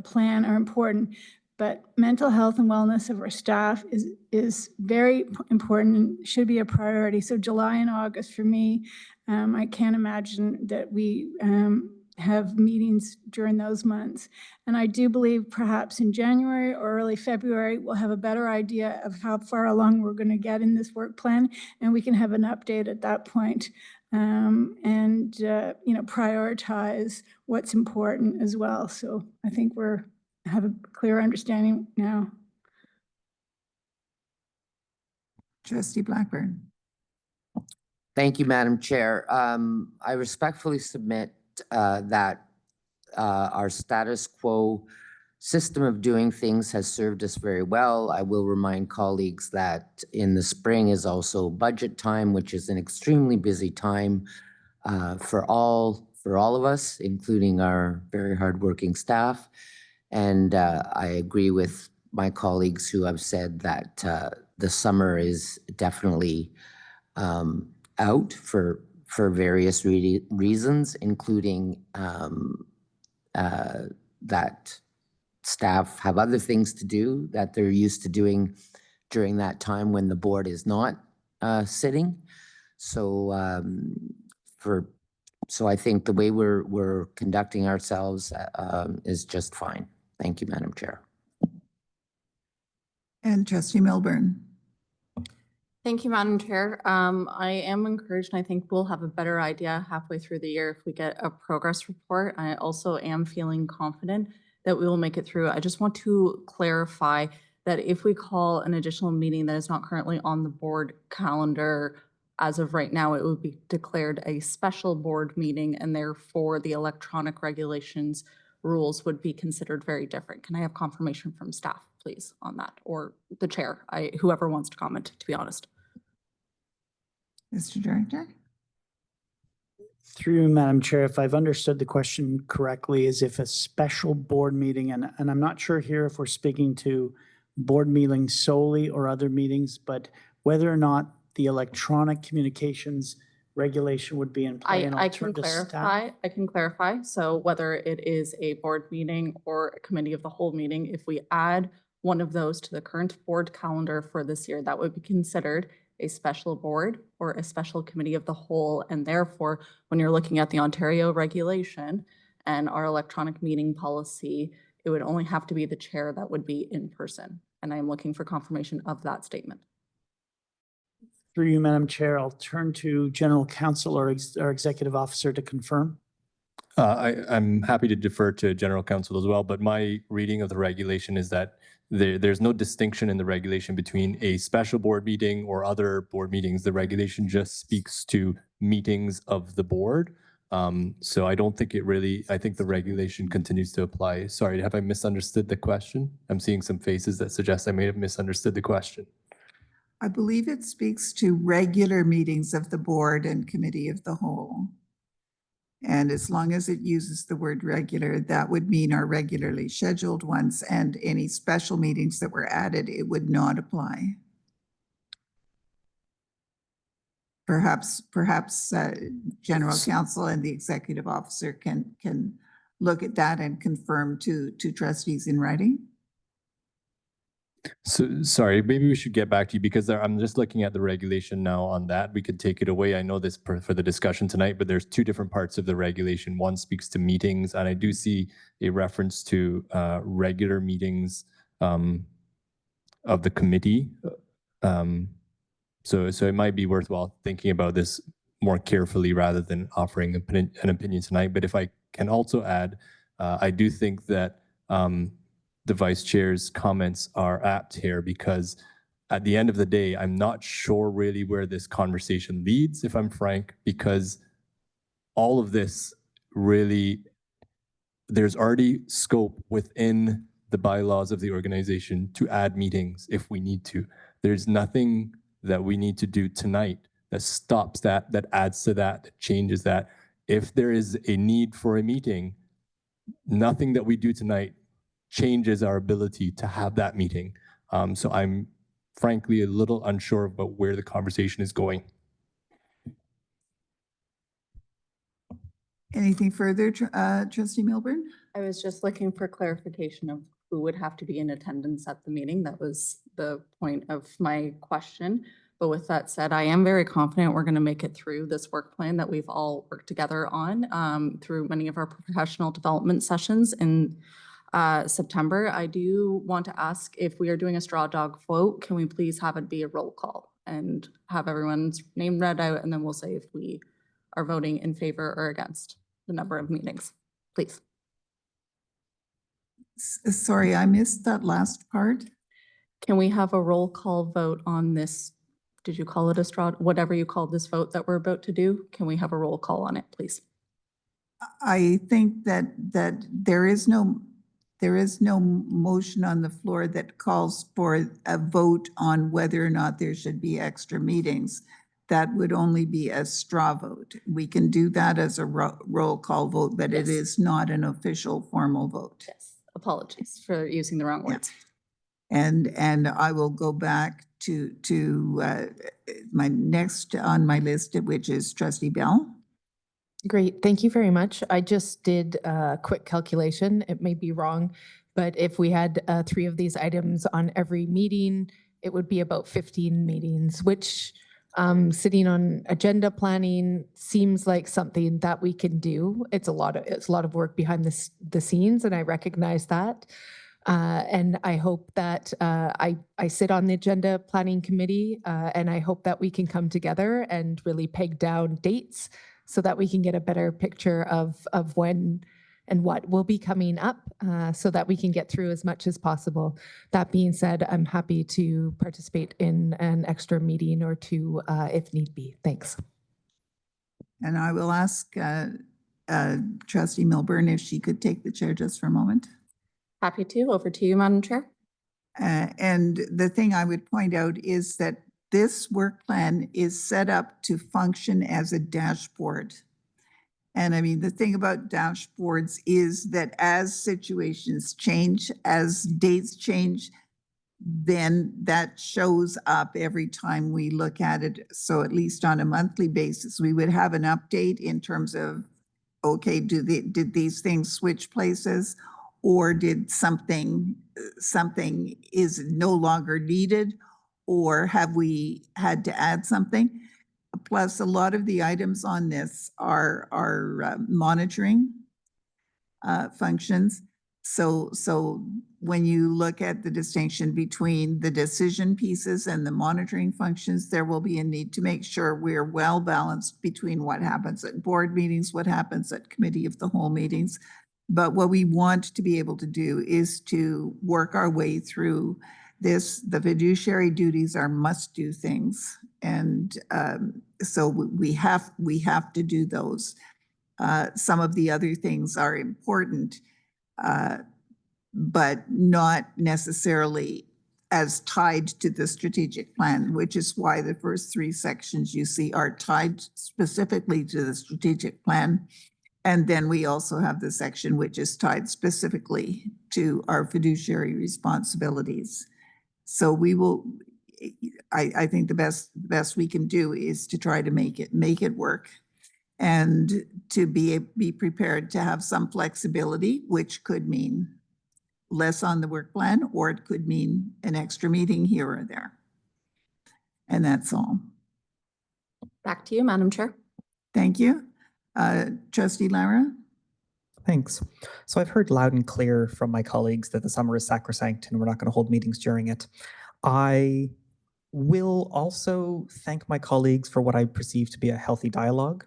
plan are important, but mental health and wellness of our staff is very important and should be a priority. So July and August for me, I can't imagine that we have meetings during those months. And I do believe perhaps in January or early February, we'll have a better idea of how far along we're going to get in this work plan, and we can have an update at that point. Prioritize what's important as well. So I think have a clear understanding now. Trustee Blackburn. Thank you, Madam Chair. I respectfully submit that our status quo system of doing things has served us very well. I will remind colleagues that in the spring is also budget time, which is an extremely busy time for all of us, including our very hardworking staff. And I agree with my colleagues who have said that the summer is definitely out for various reasons, including that staff have other things to do that they're used to doing during that time when the board is not sitting. So so I think the way we're conducting ourselves is just fine. Thank you, Madam Chair. And Trustee Milburn. Thank you, Madam Chair. I am encouraged, and I think we'll have a better idea halfway through the year if we get a progress report. I also am feeling confident that we will make it through. I just want to clarify that if we call an additional meeting that is not currently on the board calendar, as of right now, it would be declared a special board meeting, and therefore the electronic regulations rules would be considered very different. Can I have confirmation from staff, please, on that, or the chair, whoever wants to comment, to be honest? Mr. Director? Through you, Madam Chair, if I've understood the question correctly, is if a special board meeting, and I'm not sure here if we're speaking to board meetings solely or other meetings, but whether or not the electronic communications regulation would be in play. And I'll I turn can to staff. clarify. I can clarify. So whether it is a board meeting or a committee of the whole meeting, if we add one of those to the current board calendar for this year, that would be considered a special board or a special committee of the whole. And therefore, when you're looking at the Ontario regulation and our electronic meeting policy, it would only have to be the chair that would be in person. And I am looking for confirmation of that statement. Through you, Madam Chair, I'll turn to General Counsel or our Executive Officer to confirm. I'm happy to defer to General Counsel as well, but my reading of the regulation is that there's no distinction in the regulation between a special board meeting or other board meetings. The regulation just speaks to meetings of the board. So I don't think I think the regulation continues to apply. Sorry, have I misunderstood the question? I'm seeing some faces that suggest I may have misunderstood the question. I believe it speaks to regular meetings of the board and committee of the whole. And as long as it uses the word regular, that would mean our regularly scheduled ones, and any special meetings that were added, it would not apply. Perhaps General Counsel and the Executive Officer can look at that and confirm to trustees in writing. So sorry, maybe we should get back to you because I'm just looking at the regulation now on that. We could take it away. I know this for the discussion tonight, but there's two different parts of the regulation. One speaks to meetings, and I do see a reference to regular meetings of the committee. So it might be worthwhile thinking about this more carefully rather than offering an opinion tonight. But if I can also add, I do think that the Vice Chair's comments are apt here, because at the end of the day, I'm not sure really where this conversation leads, if I'm frank, because all of this really, there's already scope within the bylaws of the organization to add meetings if we need to. There's nothing that we need to do tonight that stops that, that adds to that, that changes that. If there is a need for a meeting, nothing that we do tonight changes our ability to have that meeting. So I'm frankly a little unsure about where the conversation is going. Anything further, Trustee Milburn? I was just looking for clarification of who would have to be in attendance at the meeting. That was the point of my question. But with that said, I am very confident we're going to make it through this work plan that we've all worked together on through many of our professional development sessions in September. I do want to ask, if we are doing a straw dog vote, can we please have it be a roll call and have everyone's name read out, and then we'll say if we are voting in favor or against the number of meetings, please. Sorry, I missed that last part. Can we have a roll call vote on this? Did you call it a straw, whatever you called this vote that we're about to do? Can we have a roll call on it, please? I think that there is no motion on the floor that calls for a vote on whether or not there should be extra meetings. That would only be a straw vote. We can do that as a roll call vote, but Yes. it is not an official formal vote. Yes. Apologies for using the wrong words. And I will go back to my next on my list, which is Trustee Bell. Great, thank you very much. I just did a quick calculation. It may be wrong, but if we had 3 of these items on every meeting, it would be about 15 meetings, which Sitting on agenda planning seems like something that we can do. It's a lot of work behind the scenes, and I recognize that. And I hope that I sit on the agenda planning committee, and I hope that we can come together and really peg down dates so that we can get a better picture of when and what will be coming up, so that we can get through as much as possible. That being said, I'm happy to participate in an extra meeting or two if need be. Thanks. And I will ask Trustee Milburn if she could take the chair just for a moment. Happy to. Over to you, Madam Chair. And the thing I would point out is that this work plan is set up to function as a dashboard. And I mean, the thing about dashboards is that as situations change, as dates change, then that shows up every time we look at it. So at least on a monthly basis, we would have an update in terms of, okay, did these things switch places? Or did something is no longer needed? Or have we had to add something? Plus, a lot of the items on this are monitoring functions. So when you look at the distinction between the decision pieces and the monitoring functions, there will be a need to make sure we're well balanced between what happens at board meetings, what happens at committee of the whole meetings. But what we want to be able to do is to work our way through this. The fiduciary duties are must-do things. And so we have to do those. Some of the other things are important, but not necessarily as tied to the strategic plan, which is why the first three sections you see are tied specifically to the strategic plan. And then we also have the section which is tied specifically to our fiduciary responsibilities. So we will, I think the best we can do is to try to make it work, and to be prepared to have some flexibility, which could mean less on the work plan, or it could mean an extra meeting here or there. And that's all. Back to you, Madam Chair. Thank you. Trustee Lara? Thanks. So I've heard loud and clear from my colleagues that the summer is sacrosanct and we're not going to hold meetings during it. I will also thank my colleagues for what I perceive to be a healthy dialogue.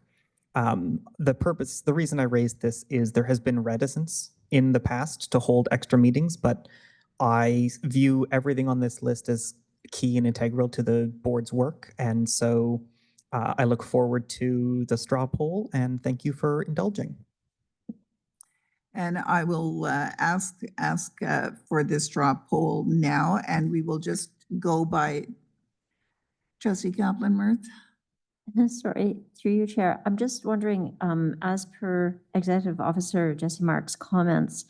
The reason I raised this is there has been reticence in the past to hold extra meetings, but I view everything on this list as key and integral to the board's work. And so I look forward to the straw poll, and thank you for indulging. And I will ask for this straw poll now, and we will just go by Trustee Kaplan-Murth. Sorry, through you, Chair. I'm just wondering, as per Executive Officer Jesse Mark's comments,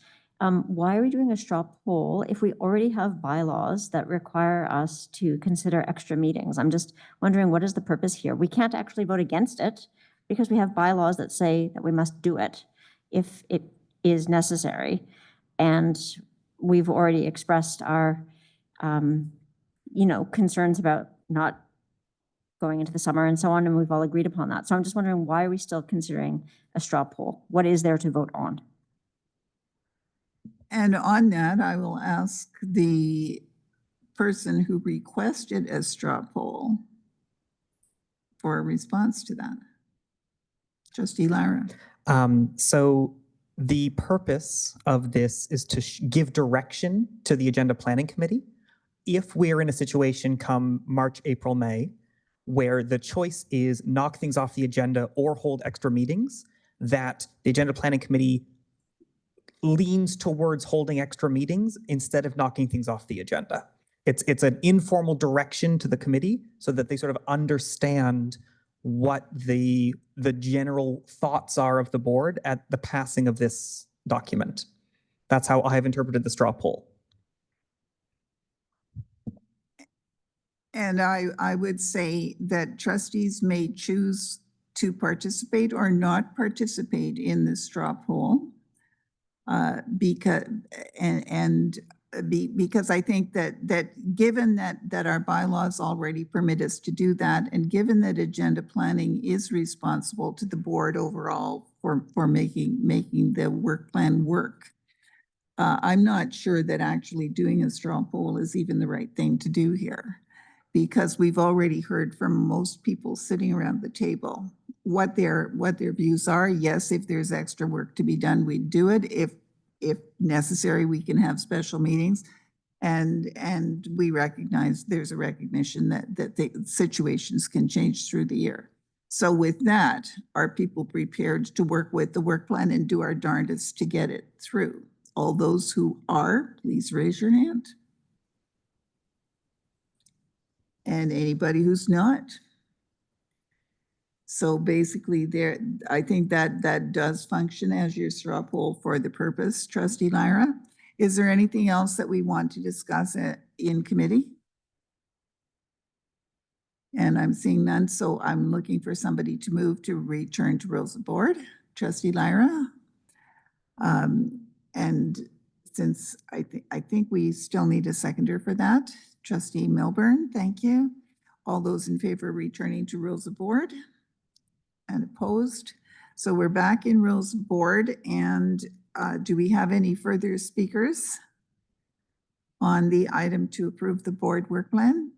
why are we doing a straw poll if we already have bylaws that require us to consider extra meetings? I'm just wondering, what is the purpose here? We can't actually vote against it because we have bylaws that say that we must do it if it is necessary. And we've already expressed our, concerns about not going into the summer and so on, and we've all agreed upon that. So I'm just wondering, why are we still considering a straw poll? What is there to vote on? And on that, I will ask the person who requested a straw poll for a response to that. Trustee Lara. So the purpose of this is to give direction to the Agenda Planning Committee. If we're in a situation come March, April, May, where the choice is knock things off the agenda or hold extra meetings, that the Agenda Planning Committee leans towards holding extra meetings instead of knocking things off the agenda. It's an informal direction to the committee so that they sort of understand what the general thoughts are of the board at the passing of this document. That's how I have interpreted the straw poll. And I would say that trustees may choose to participate or not participate in the straw poll, because because I think that given that our bylaws already permit us to do that, and given that agenda planning is responsible to the board overall for making the work plan work, I'm not sure that actually doing a straw poll is even the right thing to do here, because we've already heard from most people sitting around the table what their views are. Yes, if there's extra work to be done, we'd do it. If necessary, we can have special meetings. And we recognize there's a recognition that the situations can change through the year. So with that, are people prepared to work with the work plan and do our darndest to get it through? All those who are, please raise your hand. And anybody who's not. So basically there, I think that does function as your straw poll for the purpose, Trustee Lyra. Is there anything else that we want to discuss in committee? And I'm seeing none, so I'm looking for somebody to move to return to rules of board. Trustee Lyra. And since I think we still need a seconder for that, Trustee Milburn, thank you. All those in favor of returning to rules of board? And opposed? So we're back in rules of board, and do we have any further speakers on the item to approve the board work plan?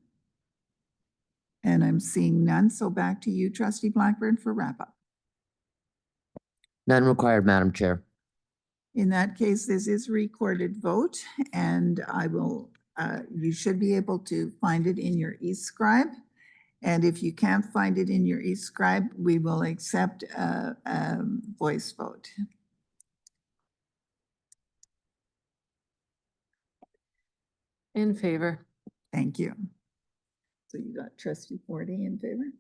And I'm seeing none, so back to you, Trustee Blackburn, for wrap up. None required, Madam Chair. In that case, this is a recorded vote, and I will, you should be able to find it in your e-scribe. And if you can't find it in your e-scribe, we will accept a voice vote. In favor. Thank you. So you got Trustee Forty in favor?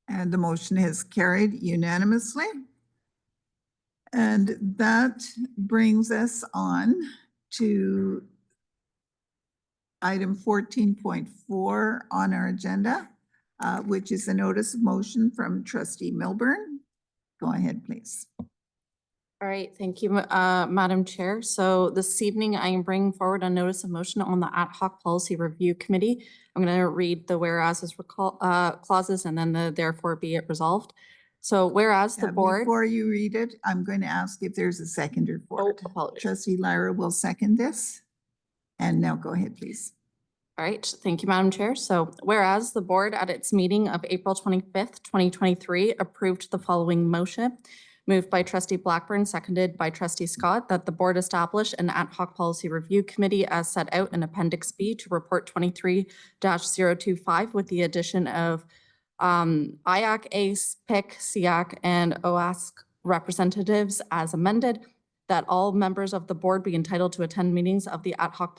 And the motion is carried unanimously. And that brings us on to item 14.4 on our agenda, which is a notice of motion from Trustee Milburn. Go ahead, please. All right, thank you, Madam Chair. So this evening, I am bringing forward a notice of motion on the Ad Hoc Policy Review Committee. I'm going to read the whereas clauses and then the therefore be it resolved. So whereas the board. Before you read it, I'm going to ask if there's a seconder for it. Apologies. Trustee Lyra will second this. And now go ahead, please. All right, thank you, Madam Chair. So whereas the board at its meeting of April 25th, 2023 approved the following motion, moved by Trustee Blackburn, seconded by Trustee Scott, that the board establish an ad hoc policy review committee as set out in Appendix B to report 23-025 with the addition of IAC, ACE, PIC, SEAC, and OASC representatives as amended, that all members of the board be entitled to attend meetings of the ad hoc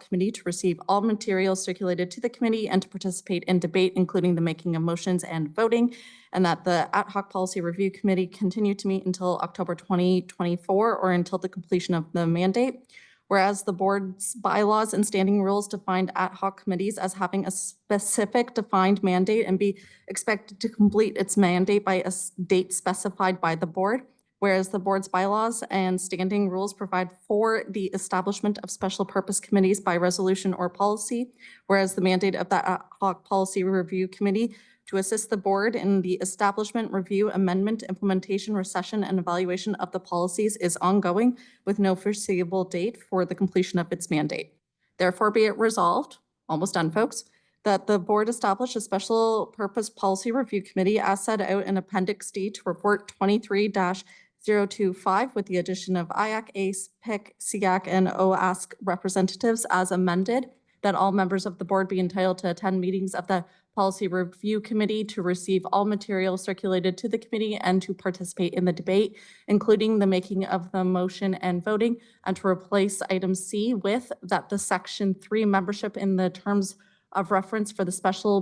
committee to receive all materials circulated to the committee and to participate in debate, including the making of motions and voting, and that the ad hoc policy review committee continue to meet until October 2024 or until the completion of the mandate. Whereas the board's bylaws and standing rules defined ad hoc committees as having a specific defined mandate and be expected to complete its mandate by a date specified by the board. Whereas the board's bylaws and standing rules provide for the establishment of special purpose committees by resolution or policy. Whereas the mandate of the ad hoc policy review committee to assist the board in the establishment, review, amendment, implementation, recession, and evaluation of the policies is ongoing with no foreseeable date for the completion of its mandate. Therefore, be it resolved, almost done, folks, that the board establish a special purpose policy review committee as set out in Appendix D to report 23-025 with the addition of IAC, ACE, PIC, SEAC, and OASC representatives as amended, that all members of the board be entitled to attend meetings of the Policy Review Committee to receive all materials circulated to the committee and to participate in the debate, including the making of the motion and voting, and to replace item C with that the Section 3 membership in the terms of reference for the special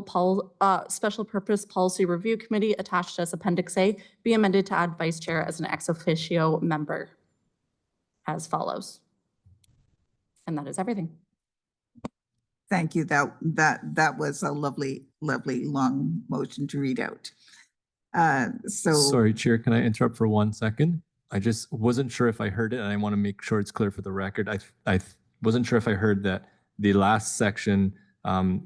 purpose policy review committee attached as Appendix A be amended to add vice chair as an ex officio member as follows. And that is everything. Thank you. That was a lovely, lovely long motion to read out. Sorry, Chair, can I interrupt for 1 second? I just wasn't sure if I heard it, and I want to make sure it's clear for the record. I wasn't sure if I heard that the last section,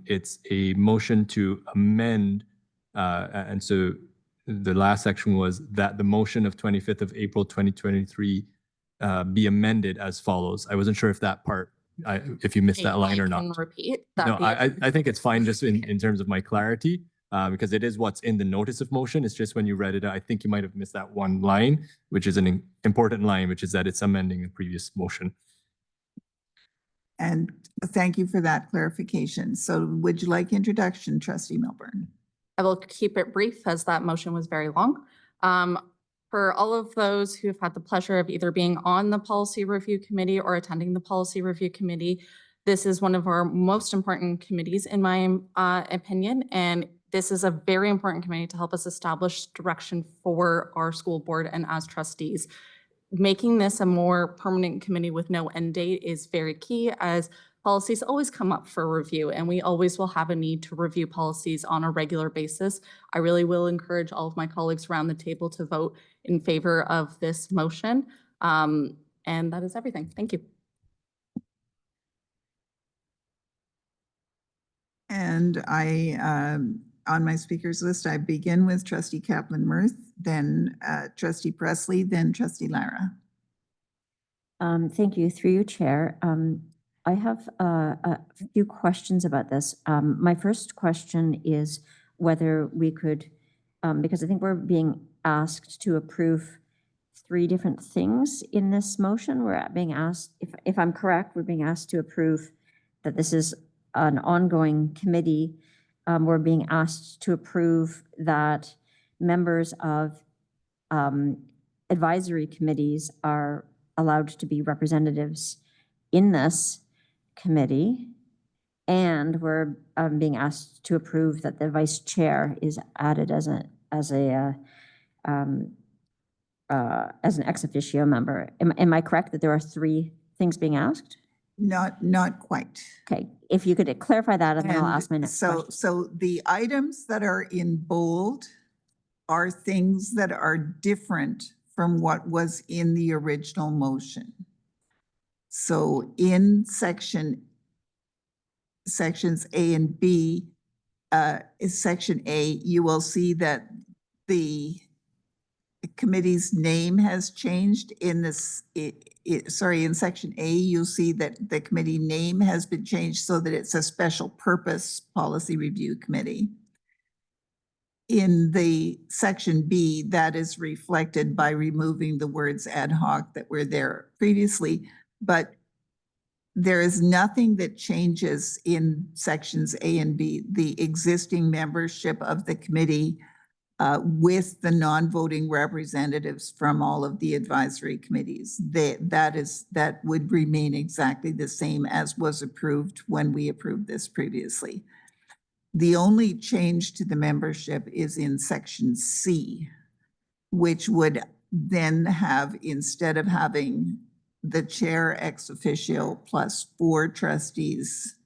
it's a motion to amend, and so the last section was that the motion of 25th of April 2023 be amended as follows. I wasn't sure if that part, if you missed that line or I not. can repeat. No, that I think it's fine just in terms of my clarity, because it is what's in the notice of motion. It's just when you read it, I think you might have missed that one line, which is an important line, which is that it's amending a previous motion. And thank you for that clarification. So would you like introduction, Trustee Milburn? I will keep it brief as that motion was very long. For all of those who've had the pleasure of either being on the Policy Review Committee or attending the Policy Review Committee, this is one of our most important committees in my opinion, and this is a very important committee to help us establish direction for our school board and as trustees. Making this a more permanent committee with no end date is very key, as policies always come up for review and we always will have a need to review policies on a regular basis. I really will encourage all of my colleagues around the table to vote in favor of this motion. And that is everything. Thank you. And on my speakers list, I begin with Trustee Kaplan-Murth, then Trustee Presley, then Trustee Lara. Thank you. Through you, Chair. I have a few questions about this. My first question is whether we could, because I think we're being asked to approve 3 different things in this motion. We're being asked, if I'm correct, we're being asked to approve that this is an ongoing committee. We're being asked to approve that members of advisory committees are allowed to be representatives in this committee, and we're being asked to approve that the vice chair is added as an ex officio member. Am I correct that there are 3 things being asked? Not quite. Okay, if you could clarify that, and then I'll ask my next question. So the items that are in bold are things that are different from what was in the original motion. So in sections A and B, section A, you will see that the committee's name has changed. In this, in section A, you'll see that the committee name has been changed so that it's a special purpose policy review committee. In the section B, that is reflected by removing the words ad hoc that were there previously, but there is nothing that changes in sections A and B. The existing membership of the committee with the non-voting representatives from all of the advisory committees, that would remain exactly the same as was approved when we approved this previously. The only change to the membership is in section C, which would then have, instead of having the chair ex officio plus 4 trustees,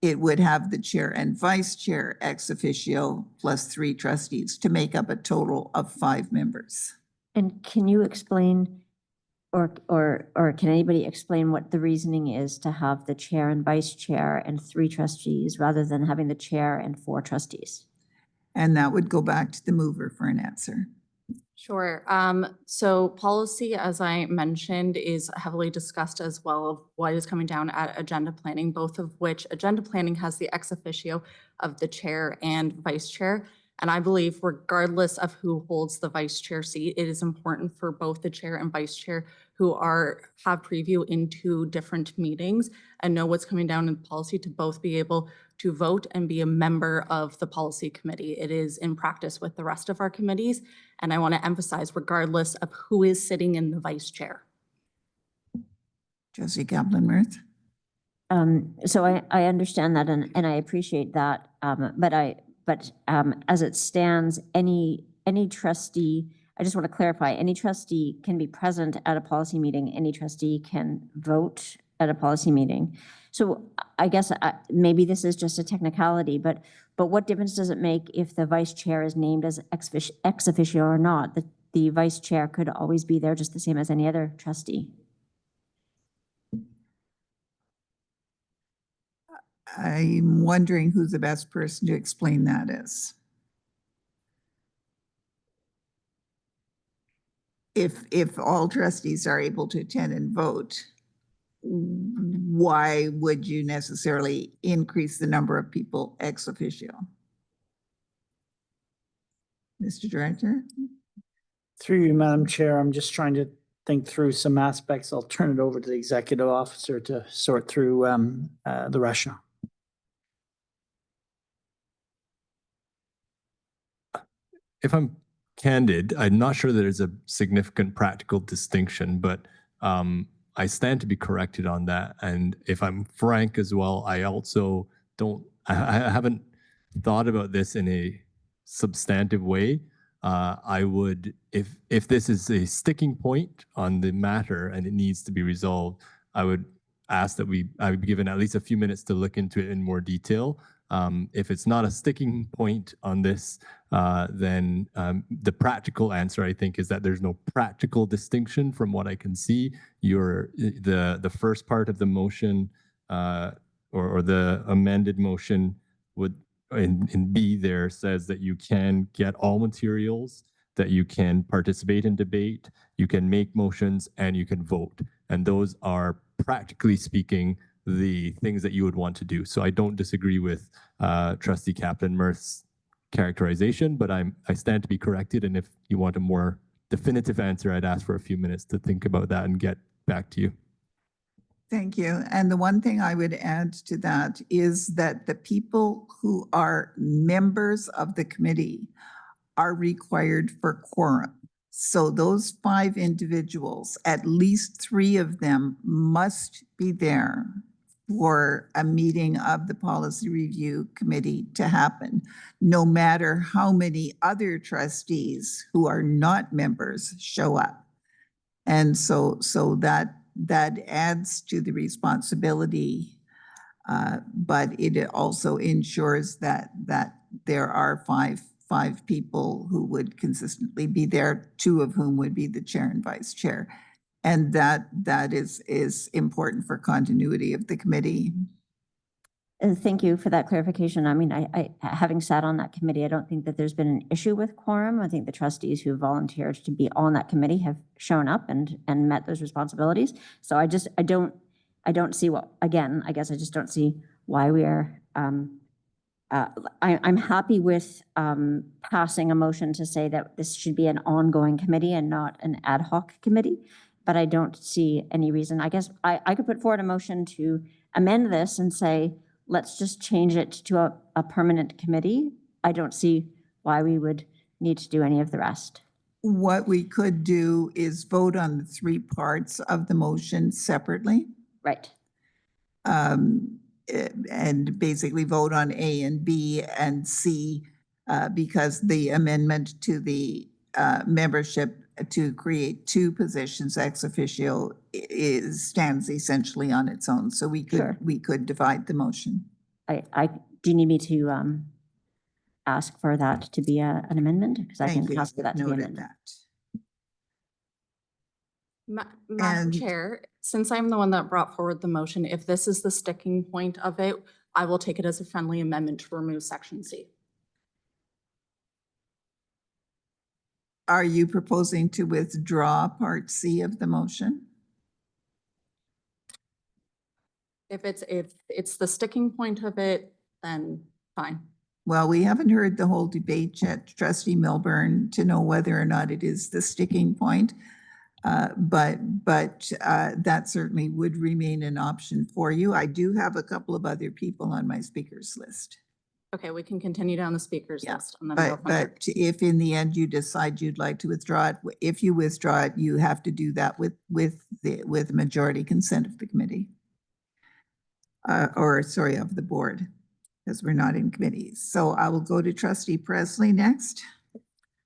it would have the chair and vice chair ex officio plus 3 trustees to make up a total of 5 members. And can you explain, or can anybody explain what the reasoning is to have the chair and vice chair and 3 trustees rather than having the chair and 4 trustees? And that would go back to the mover for an answer. Sure. So policy, as I mentioned, is heavily discussed as well of what is coming down at agenda planning, both of which agenda planning has the ex officio of the chair and vice chair. And I believe regardless of who holds the vice chair seat, it is important for both the chair and vice chair who have preview into different meetings and know what's coming down in policy to both be able to vote and be a member of the policy committee. It is in practice with the rest of our committees. And I want to emphasize, regardless of who is sitting in the vice chair. Trustee Kaplan-Murth. So I understand that and I appreciate that. But as it stands, any trustee, I just want to clarify, any trustee can be present at a policy meeting. Any trustee can vote at a policy meeting. So I guess maybe this is just a technicality, but what difference does it make if the vice chair is named as ex officio or not? The vice chair could always be there just the same as any other trustee. I'm wondering who the best person to explain that is. If all trustees are able to attend and vote, why would you necessarily increase the number of people ex officio? Mr. Director? Through you, Madam Chair, I'm just trying to think through some aspects. I'll turn it over to the executive officer to sort through the rationale. If I'm candid, I'm not sure there's a significant practical distinction, but I stand to be corrected on that. And if I'm frank as well, I also I haven't thought about this in a substantive way. I would, if this is a sticking point on the matter and it needs to be resolved, I would ask that I would be given at least a few minutes to look into it in more detail. If it's not a sticking point on this, then the practical answer, I think, is that there's no practical distinction from what I can see. The first part of the motion or the amended motion would in B there says that you can get all materials, that you can participate in debate, you can make motions, and you can vote. And those are, practically speaking, the things that you would want to do. So I don't disagree with Trustee Kaplan-Murth's characterization, but I stand to be corrected. And if you want a more definitive answer, I'd ask for a few minutes to think about that and get back to you. Thank you. And the one thing I would add to that is that the people who are members of the committee are required for quorum. So those 5 individuals, at least 3 of them must be there for a meeting of the Policy Review Committee to happen, no matter how many other trustees who are not members show up. And so that adds to the responsibility, but it also ensures that there are five people who would consistently be there, 2 of whom would be the chair and vice chair. And that is important for continuity of the committee. Thank you for that clarification. I mean, I having sat on that committee, I don't think that there's been an issue with quorum. I think the trustees who volunteered to be on that committee have shown up and met those responsibilities. So I don't see what, again, I guess I just don't see why we are, I'm happy with passing a motion to say that this should be an ongoing committee and not an ad hoc committee, but I don't see any reason. I guess I could put forward a motion to amend this and say, let's just change it to a permanent committee. I don't see why we would need to do any of the rest. What we could do is vote on the 3 parts of the motion separately. Right. And basically vote on A and B and C because the amendment to the membership to create 2 positions ex officio stands essentially on its own. So we could divide the motion. Do you need me to ask for that to be an amendment? Because I can ask for that to be amended. Madam Chair, since I'm the one that brought forward the motion, if this is the sticking point of it, I will take it as a friendly amendment to remove section C. Are you proposing to withdraw part C of the motion? If it's the sticking point of it, then fine. Well, we haven't heard the whole debate yet, Trustee Milburn, to know whether or not it is the sticking point. But that certainly would remain an option for you. I do have a couple of other people on my speakers list. Okay, we can continue down the speakers list. And then go from But there. if in the end you decide you'd like to withdraw it, if you withdraw it, you have to do that with majority consent of the committee. Or sorry, of the board, because we're not in committees. So I will go to Trustee Presley next.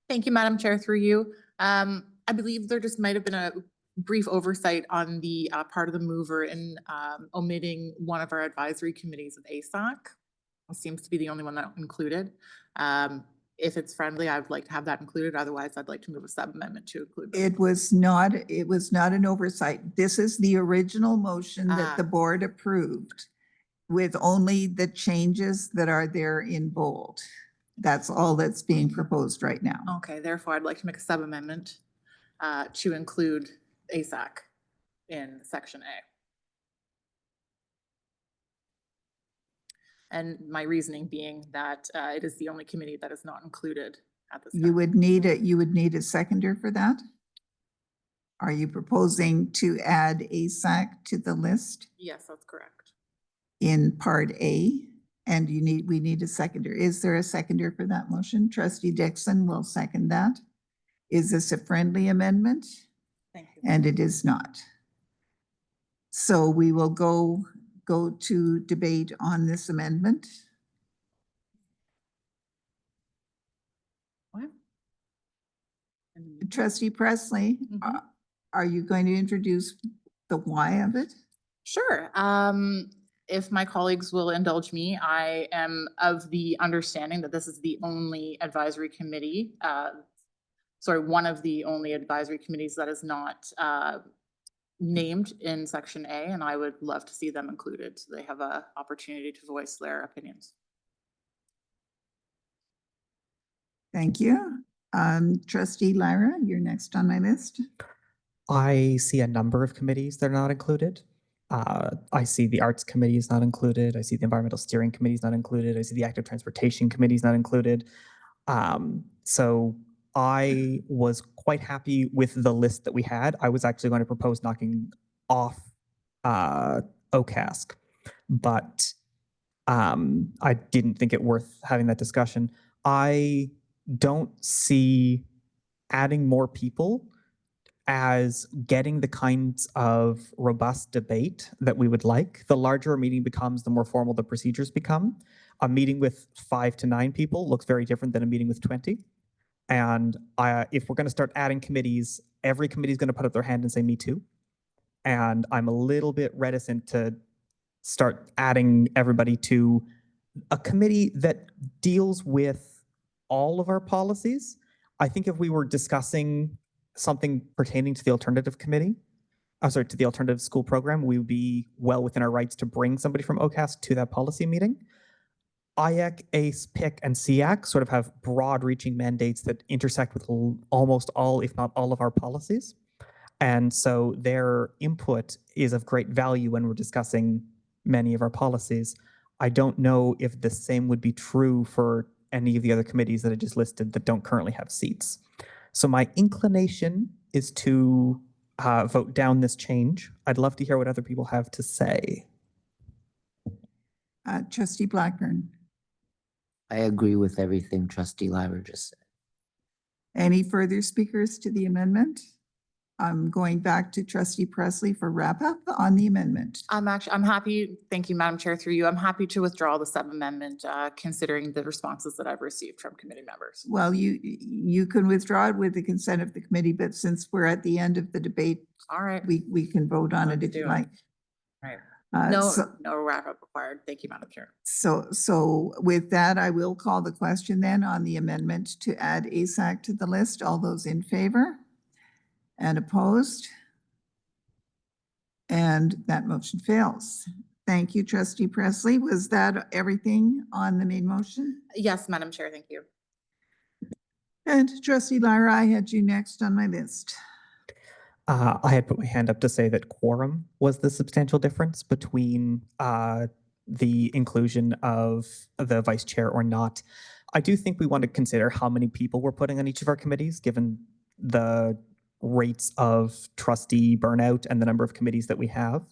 Thank you, Madam Chair, through you. I believe there just might have been brief oversight on the part of the mover in omitting one of our advisory committees of ASAC. It seems to be the only one that included. If it's friendly, I would like to have that included. Otherwise, I'd like to move a sub-amendment to include. It was not an oversight. This is the original motion that the board approved with only the changes that are there in bold. That's all that's being proposed right now. Okay, therefore, I'd like to make a sub-amendment to include ASAC in section A. And my reasoning being that it is the only committee that is not included at this time. You would need a seconder for that? Are you proposing to add ASAC to the list Yes, that's correct. in part A? And we need a seconder. Is there a seconder for that motion? Trustee Dixon will second that. Is this a friendly amendment? Thank you. And it is not. So we will go to debate on this amendment. What? Trustee Presley, are you going to introduce the why of it? Sure. If my colleagues will indulge me, I am of the understanding that this is the only advisory committee, one of the only advisory committees that is not named in section A, and I would love to see them included so they have an opportunity to voice their opinions. Thank you. Trustee Lyra, you're next on my list. I see a number of committees that are not included. I see the Arts Committee is not included. I see the Environmental Steering Committee is not included. I see the Active Transportation Committee is not included. So I was quite happy with the list that we had. I was actually going to propose knocking off OCASC, but I didn't think it worth having that discussion. I don't see adding more people as getting the kinds of robust debate that we would like. The larger a meeting becomes, the more formal the procedures become. A meeting with 5 to 9 people looks very different than a meeting with 20. And if we're going to start adding committees, every committee is going to put up their hand and say, me too. And I'm a little bit reticent to start adding everybody to a committee that deals with all of our policies. I think if we were discussing something pertaining to the alternative committee, to the alternative school program, we would be well within our rights to bring somebody from OCASC to that policy meeting. IAC, ACE, PIC, and SEAC sort of have broad-reaching mandates that intersect with almost all, if not all, of our policies. And so their input is of great value when we're discussing many of our policies. I don't know if the same would be true for any of the other committees that I just listed that don't currently have seats. So my inclination is to vote down this change. I'd love to hear what other people have to say. Trustee Blackburn. I agree with everything Trustee Lyra just said. Any further speakers to the amendment? I'm going back to Trustee Presley for wrap up on the amendment. I'm happy, thank you, Madam Chair, through you. I'm happy to withdraw the sub-amendment considering the responses that I've received from committee members. Well, you can withdraw it with the consent of the committee, but since we're at the end of the debate, all right, we can vote on it if you like. Right. No wrap up required. Thank you, Madam Chair. So with that, I will call the question then on the amendment to add ASAC to the list. All those in favor? And opposed? And that motion fails. Thank you, Trustee Presley. Was that everything on the main motion? Yes, Madam Chair, thank you. And Trustee Lyra, I had you next on my list. I had put my hand up to say that quorum was the substantial difference between the inclusion of the vice chair or not. I do think we want to consider how many people we're putting on each of our committees, given the rates of trustee burnout and the number of committees that we have.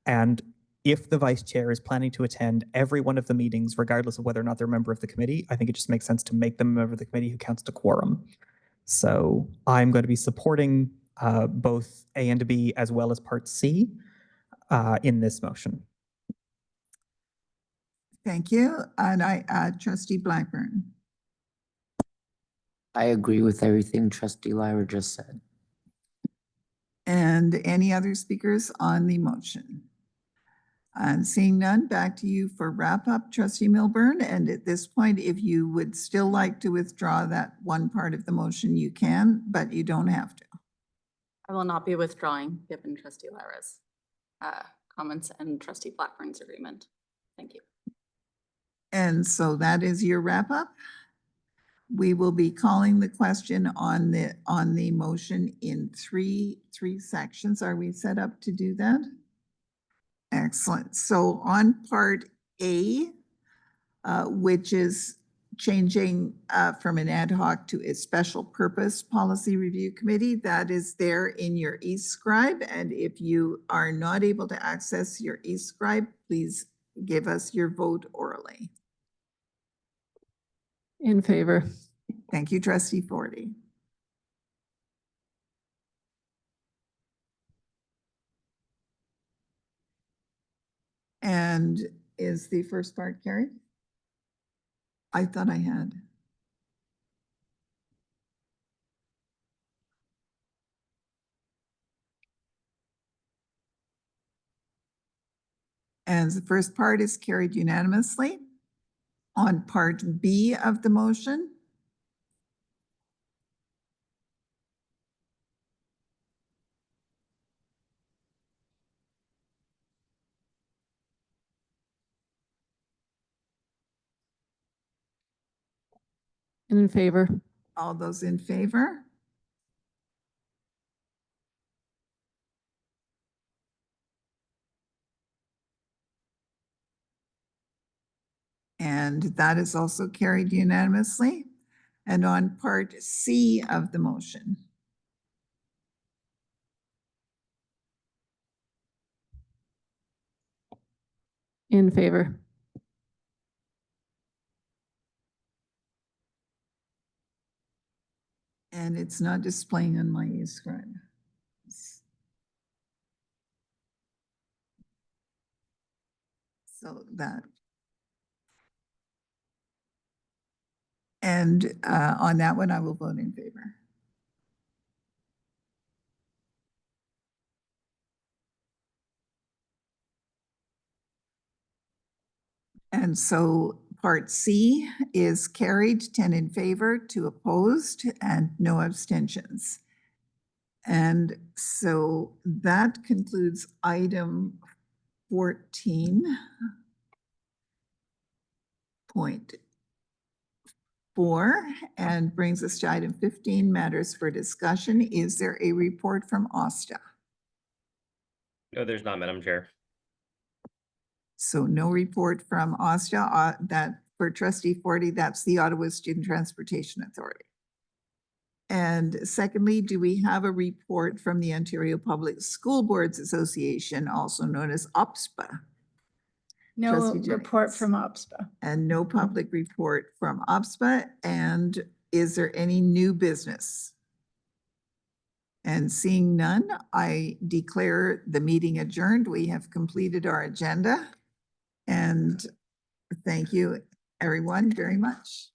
And if the vice chair is planning to attend every one of the meetings, regardless of whether or not they're a member of the committee, I think it just makes sense to make them a member of the committee who counts to quorum. So I'm going to be supporting both A and B as well as Part C in this motion. Thank you. And Trustee Blackburn. I agree with everything Trustee Lyra just said. And any other speakers on the motion? And seeing none, back to you for wrap up, Trustee Milburn. And at this point, if you would still like to withdraw that one part of the motion, you can, but you don't have to. I will not be withdrawing given Trustee Lara's comments and Trustee Blackburn's agreement. Thank you. And so that is your wrap up. We will be calling the question on the motion in three sections. Are we set up to do that? Excellent. So on part A, which is changing from an ad hoc to a special purpose policy review committee, that is there in your e-scribe. And if you are not able to access your e-scribe, please give us your vote orally. In favor. Thank you, Trustee Forty. And is the first part carried? I thought I had. And the first part is carried unanimously. On part B of the motion, In favor. all those in favor? And that is also carried unanimously. And on part C of the motion, In favor. and it's not displaying on my e-scribe. So that. And on that one, I will vote in favor. And so part C is carried, 10 in favor, 2 opposed, and no abstentions. And so that concludes item 14.4 and brings us to item 15, matters for discussion. Is there a report from OSTA? No, there's not, Madam Chair. So no report from OSTA. That for Trustee Forty, that's the Ottawa Student Transportation Authority. And secondly, do we have a report from the Ontario Public School Boards Association, also known as OPSPA? No Trustee report Jennings. from OPSPA. And no public report from OPSPA. And is there any new business? And seeing none, I declare the meeting adjourned. We have completed our agenda. And thank you, everyone, very much.